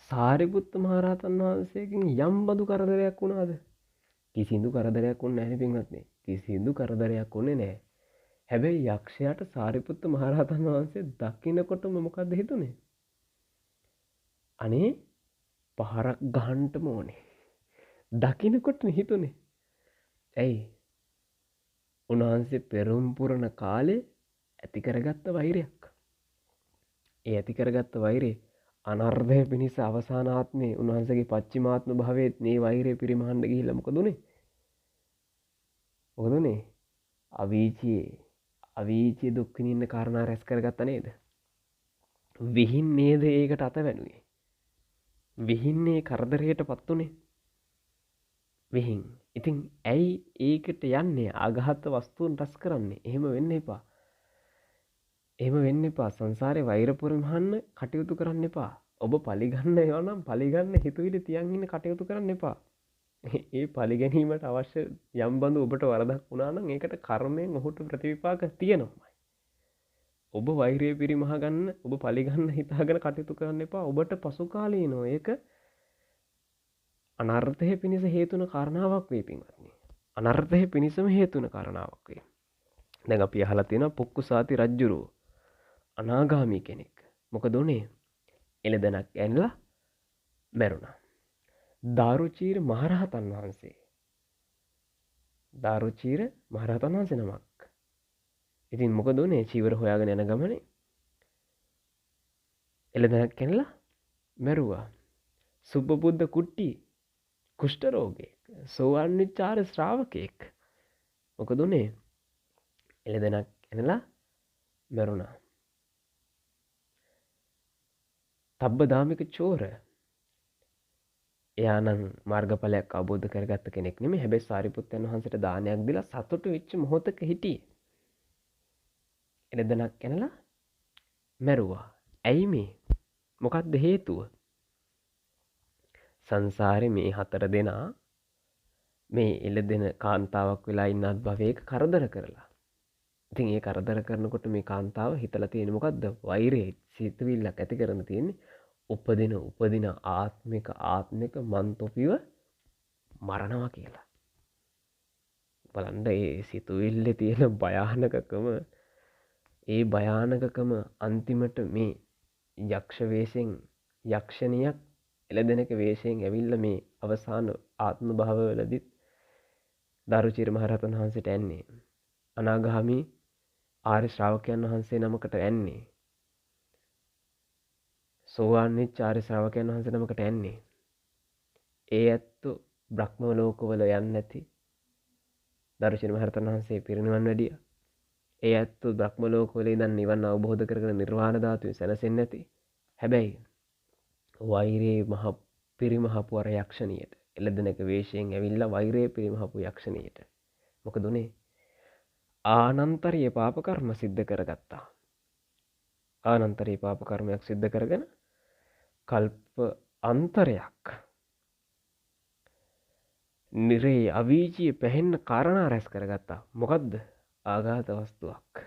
සාරිපුත්ත මහරහතන් වහන්සේගෙන් යම් බඳු කරදරයක් වුණාද? කිසිදු කරදරයක් වුණේ නැහැ පින්වත්නි. කිසිදු කරදරයක් වුණේ නැහැ. හැබැයි යක්ෂයාට සාරිපුත්ත මහරහතන් වහන්සේ දකින්නකොටම මොකද්ද හිතුනේ? අනේ පහරක් ගහන්නම ඕනේ. දකින්නකොට හිතුනේ. ඇයි? උන්වහන්සේ පෙරම් පුරන කාලේ ඇති කරගත්ත වෛරයක්. ඒ ඇති කරගත්ත වෛරේ අනර්ධය පිණිස අවසාන ආත්මේ උන්වහන්සේගේ පච්චිමාත්ම භවයේ මේ වෛරය පිරිමහන්න ගිහිල්ලා මොකද උනේ? මොකද උනේ? අවීචියේ දුක් විඳින්න කාරණා රැස් කරගත්තා නේද? විහින් නේද ඒකට අත වැනුවේ? විහින්නේ කරදරයටපත් උනේ. විහින්. ඉතින් ඇයි ඒකට යන්නේ? ආඝාත වස්තුන් රැස් කරන්නේ. එහෙම වෙන්න එපා. එහෙම වෙන්න එපා. සංසාරේ වෛර පරිමහන්න කටයුතු කරන්න එපා. ඔබ පලිගන්න ඒවා නම් පලිගන්න හිතුවිලි තියන් ඉන්න කටයුතු කරන්න එපා. ඒ පලිගැනීමට අවශ්‍ය යම් බඳු ඔබට වරදක් වුණා නම් ඒකට කර්මයෙන් ඔහුට ප්‍රතිවිපාක තියෙනවා. ඔබ වෛරය පිරිමහ ගන්න, ඔබ පලිගන්න හිතාගෙන කටයුතු කරන්න එපා. ඔබට පසු කාලීනව ඒක අනර්ථය පිණිස හේතුන කාරණාවක් වේ පින්වත්නි. අනර්ථය පිණිසම හේතුන කාරණාවක් වේ. දැන් අපි අහලා තියෙනවා පුක්කුසාති රජ්ජුරුව අනාගාමී කෙනෙක්. මොකද උනේ? එළදෙනක් ඇනලා මැරුණා. දාරුචීර මහරහතන් වහන්සේ. දාරුචීර මහරහතන් වහන්සේ නමක්. ඉතින් මොකද උනේ? චීවර හොයාගෙන යන ගමනේ එළදෙනක් ඇනලා මැරුවා. සුබබුද්ධ කුට්ටි කුෂ්ඨ රෝගියෙක්, සෝවාන් විචාර ශ්‍රාවකෙක්. මොකද උනේ? එළදෙනක් ඇනලා මැරුණා. තබ්බදාමික චෝර. එයා නම් මාර්ගඵලයක් අවබෝධ කරගත්ත කෙනෙක් නෙමෙයි. හැබැයි සාරිපුත්තයන් වහන්සේට දානයක් දීලා සතුටු වෙච්ච මොහොතක හිටියේ. එළදෙනක් ඇනලා මැරුවා. ඇයි මේ? මොකක්ද හේතුව? සංසාරේ මේ 4 දෙනා මේ එළදෙන කාන්තාවක් වෙලා ඉන්නත් භවයක කරදර කරලා. ඉතින් ඒ කරදර කරනකොට මේ කාන්තාව හිතලා තියෙන්නේ මොකද්ද? වෛරය සිතුවිල්ලක් ඇති කරන තියෙන්නේ. උපදින ආත්මික මන් තොපිව මරනවා කියලා. බලන්න ඒ සිතුවිල්ලේ තියෙන භයානකකම, ඒ භයානකකම අන්තිමට මේ යක්ෂ වේශයෙන් යක්ෂණියක් එළදෙනක වේශයෙන් ඇවිල්ලා මේ අවසාන ආත්ම භාවවලදී දාරුචීර මහරහතන් වහන්සේට ඇන්නේ. අනාගාමී ආර්ය ශ්‍රාවකයන් වහන්සේ නමකට ඇන්නේ. සෝවාන් වෙච්ච ආර්ය ශ්‍රාවකයන් වහන්සේ නමකට ඇන්නේ. ඒ ඇත්තෝ බ්‍රහ්ම ලෝකවල යන්නේ නැති දාරුචීර මහරහතන් වහන්සේ පිරිනිවන් වැඩියා. ඒ ඇත්තෝ බ්‍රහ්ම ලෝකවල ඉඳන් නිවන් අවබෝධ කරගෙන නිර්වාණ ධාතුවේ සැනසෙන්නේ නැති. හැබැයි වෛරේ මහ පිරිමහපු අර යක්ෂණියට, එළදෙනක වේශයෙන් ඇවිල්ලා වෛරේ පිරිමහපු යක්ෂණියට මොකද උනේ? ආනන්තරීය පාප කර්ම සිද්ධ කරගත්තා. ආනන්තරීය පාප කර්මයක් සිද්ධ කරගෙන කල්ප අන්තරයක් නිරේ අවීචිය පැහෙන්න කාරණා රැස් කරගත්තා. මොකද්ද? ආඝාත වස්තුවක්.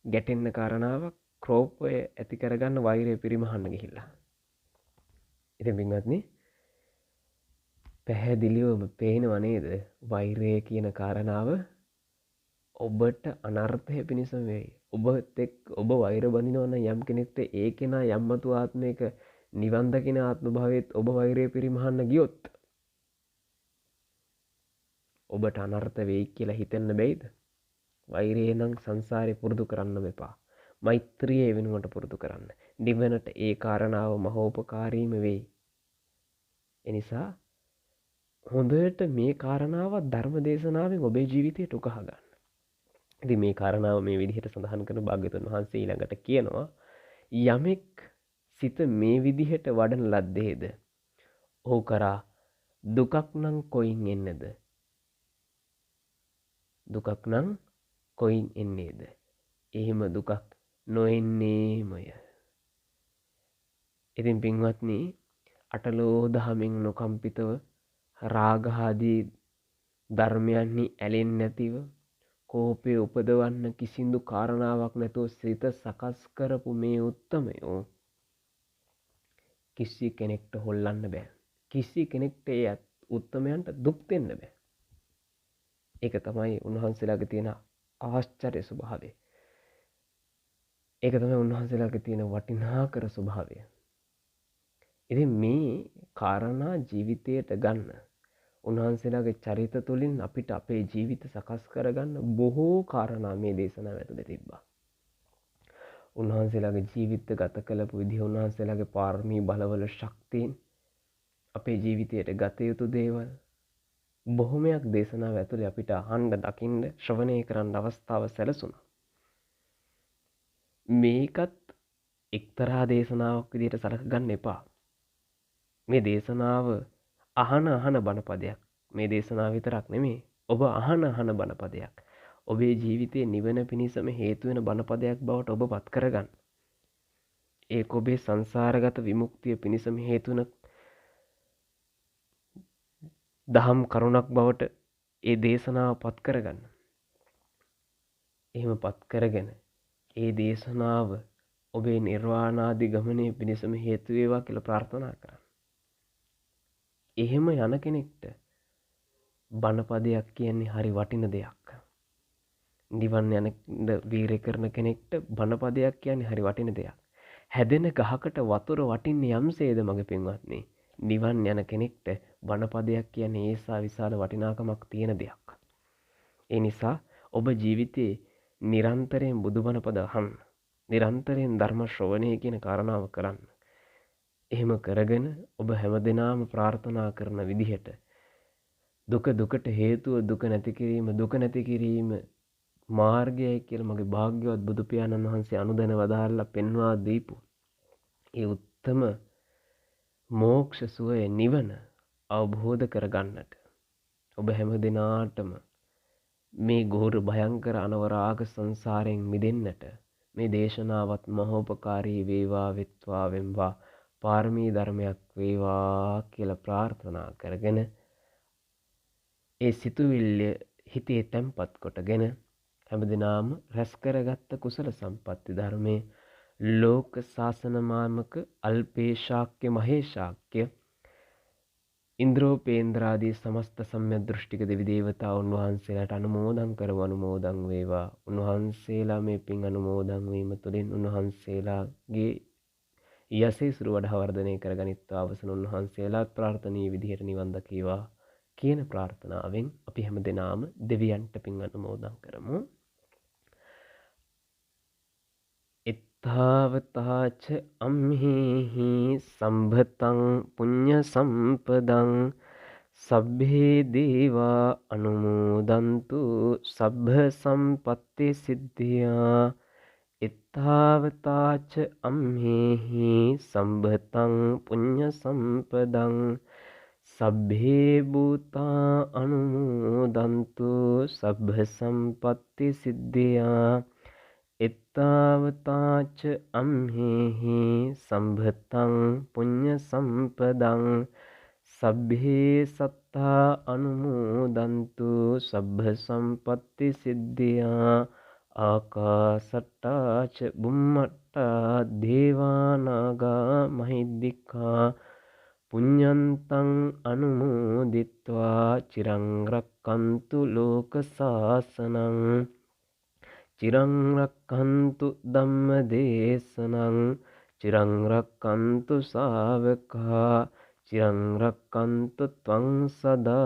ගැටෙන්න කාරණාවක්, ක්‍රෝපය ඇති කරගන්න වෛරය පිරිමහන්න ගිහිල්ලා. ඉතින් පින්වත්නි පැහැදිලිවම පේනව නේද වෛරය කියන කාරණාව ඔබට අනර්ථය පිණිසම වෙයි. ඔබ වෛර බඳිනවා නම් යම් කෙනෙක්ට ඒ කෙනා යම්මතු ආත්මයක නිවන් දකින ආත්ම භාවයේත් ඔබ වෛරය පරිමහන්න ගියොත් ඔබට අනර්ථ වෙයි කියලා හිතෙන්න බැයිද? වෛරය නම් සංසාරේ පුරුදු කරන්න එපා. මෛත්‍රිය වෙනුවට පුරුදු කරන්න. නිවනට ඒ කාරණාව මහෝපකාරීම වෙයි. එනිසා හොඳට මේ කාරණාව ධර්ම දේශනාවෙන් ඔබේ ජීවිතයට උකහා ගන්න. ඉතින් මේ කාරණාව මේ විදිහට සඳහන් කරන භාග්‍යවතුන් වහන්සේ ඊළඟට කියනවා යමෙක් සිත මේ විදිහට වඩන ලද්දේද ඔහු කරා දුකක් නම් කොයින් එන්නේද? දුකක් නම් කොයින් එන්නේද? එහෙම දුකක් නොඑන්නේමය. ඉතින් පින්වත්නි අටලෝ දහමින් නොකම්පිතව රාග ආදී ධර්මයන්හි ඇලෙන්නේ නැතිව කෝපය උපදවන්න කිසිදු කාරණාවක් නැතුව සිත සකස් කරපු මේ උත්තමයෝ කිසි කෙනෙක්ට හොල්ලන්න බෑ. කිසි කෙනෙක්ට ඒ උත්තමයන්ට දුක් දෙන්න බෑ. ඒක තමයි උන්වහන්සේලාගේ තියෙන ආශ්චර්ය ස්වභාවය. ඒක තමයි උන්වහන්සේලාගේ තියෙන වටිනාකර ස්වභාවය. ඉතින් මේ කාරණා ජීවිතයට ගන්න උන්වහන්සේලාගේ චරිත තුළින් අපිට අපේ ජීවිත සකස් කරගන්න බොහෝ කාරණා මේ දේශනාව ඇතුලේ තිබ්බා. උන්වහන්සේලාගේ ජීවිත ගත කළපු විදිහ, උන්වහන්සේලාගේ පාරමී බලවල ශක්තියෙන් අපේ ජීවිතයට ගත යුතු දේවල් බොහොමයක් දේශනාව ඇතුලේ අපිට අහන්න, දකින්න, ශ්‍රවණය කරන්න අවස්ථාව සැලසුණා. මේකත් එක්තරා දේශනාවක් විදිහට සලක ගන්න එපා. මේ දේශනාව අහන බණපදයක්. මේ දේශනාව විතරක් නෙමෙයි. ඔබ අහන බණපදයක්. ඔබේ ජීවිතයේ නිවන පිණිසම හේතු වෙන බණපදයක් බවට ඔබ පත් කරගන්න. ඒක ඔබේ සංසාරගත විමුක්තිය පිණිසම හේතු වෙන දහම් කරුණක් බවට ඒ දේශනාව පත් කරගන්න. එහෙම පත් කරගෙන ඒ දේශනාව ඔබේ නිර්වාණාදී ගමනේ පිණිසම හේතු වේවා කියලා ප්‍රාර්ථනා කරන්න. එහෙම යන කෙනෙක්ට බණපදයක් කියන්නේ හරි වටින දෙයක්. නිවන් යන වීරය කරන කෙනෙක්ට බණපදයක් කියන්නේ හරි වටින දෙයක්. හැදෙන ගහකට වතුර වටින්නේ යම්සේද මගේ පින්වත්නි. නිවන් යන කෙනෙක්ට බණපදයක් කියන්නේ ඒසා විශාල වටිනාකමක් තියෙන දෙයක්. ඒ නිසා ඔබ ජීවිතේ නිරන්තරයෙන් බුදුබණ පද අහන්න. නිරන්තරයෙන් ධර්ම ශ්‍රවණය කියන කාරණාව කරන්න. එහෙම කරගෙන ඔබ හැමදෙනාම ප්‍රාර්ථනා කරන විදිහට දුක දුකට හේතුව දුක නැති කිරීම මාර්ගයයි කියලා මගේ භාග්‍යවත් බුදු පියාණන් වහන්සේ අනුදැන වදාරලා පෙන්වා දීපු ඒ උත්තම මෝක්ෂ සුවය නිවන අවබෝධ කරගන්නට ඔබ හැමදෙනාටම මේ ගෝර භයංකර අනවරාග සංසාරයෙන් මිදෙන්නට මේ දේශනාවත් මහෝපකාරී වේවා වෙත්වා වෙම්වා පාරමී ධර්මයක් වේවා කියලා ප්‍රාර්ථනා කරගෙන ඒ සිතුවිල්ල හිතේ තැම්පත් කොටගෙන හැමදිනාම රැස් කරගත්ත කුසල සම්පatti ධර්මයේ ලෝක ශාසනමාමක අල්පේශාක්‍ය මහේශාක්‍ය ඉන්ද්‍රෝපේන්ද්‍රාදී සමස්ත සම්‍යක් දෘෂ්ටික දෙවි දේවතාවුන් වහන්සේලාට අනුමෝදන් කරව අනුමෝදන් වේවා. උන්වහන්සේලා මේ පින් අනුමෝදන් වීම තුළින් උන්වහන්සේලාගේ යසීසුරු වඩා වර්ධනය කරගනිත්වා. අවසන උන්වහන්සේලාත් ප්‍රාර්ථනීය විදිහට නිවන් දකීවා කියන ප්‍රාර්ථනාවෙන් අපි හැමදෙනාම දෙවියන්ට පින් අනුමෝදන් කරමු. තාවතාච අම්හිහි සම්භතං පුඤ්ඤ සම්පදං සබ්බේ දේවා අනුමෝදන්තු සබ්බ සම්පත්ති සිද්ධියා. ඊතාවතාච අම්හිහි සම්භතං පුඤ්ඤ සම්පදං සබ්බේ භූතා අනුමෝදන්තු සබ්බ සම්පත්ති සිද්ධියා. ඊතාවතාච අම්හෙහි සම්භතං පුඤ්ඤ සම්පදං සබ්බේ සත්තා අනුමෝදන්තු සබ්බ සම්පත්ති සිද්ධියා. ආකාසට්ටා ච බුම්මට්ටා දේවා නාග මහිද්దికා පුඤ්ඤන්තං අනුමෝදිත්වා චිරං රක්칸තු ලෝක සාසනං චිරං රක්칸තු ධම්ම දේශනං චිරං රක්칸තු ශාවකා චිරං රක්칸තු ත්වං සදාති.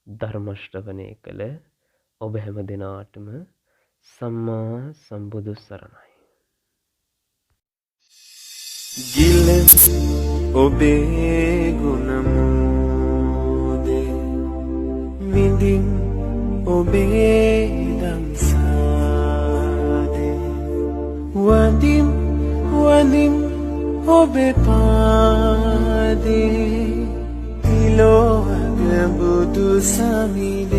ධර්ම ශ්‍රවණය කළ ඔබ හැම දිනාටම සම්මා සම්බුදු සරණයි. ගිලෙන් ඔබේ ගුණමෝදේ විඳින් ඔබේ දම්සාදේ වඳින් වඳින් ඔබේ පාදේ තිලෝක බුදු සමිදේ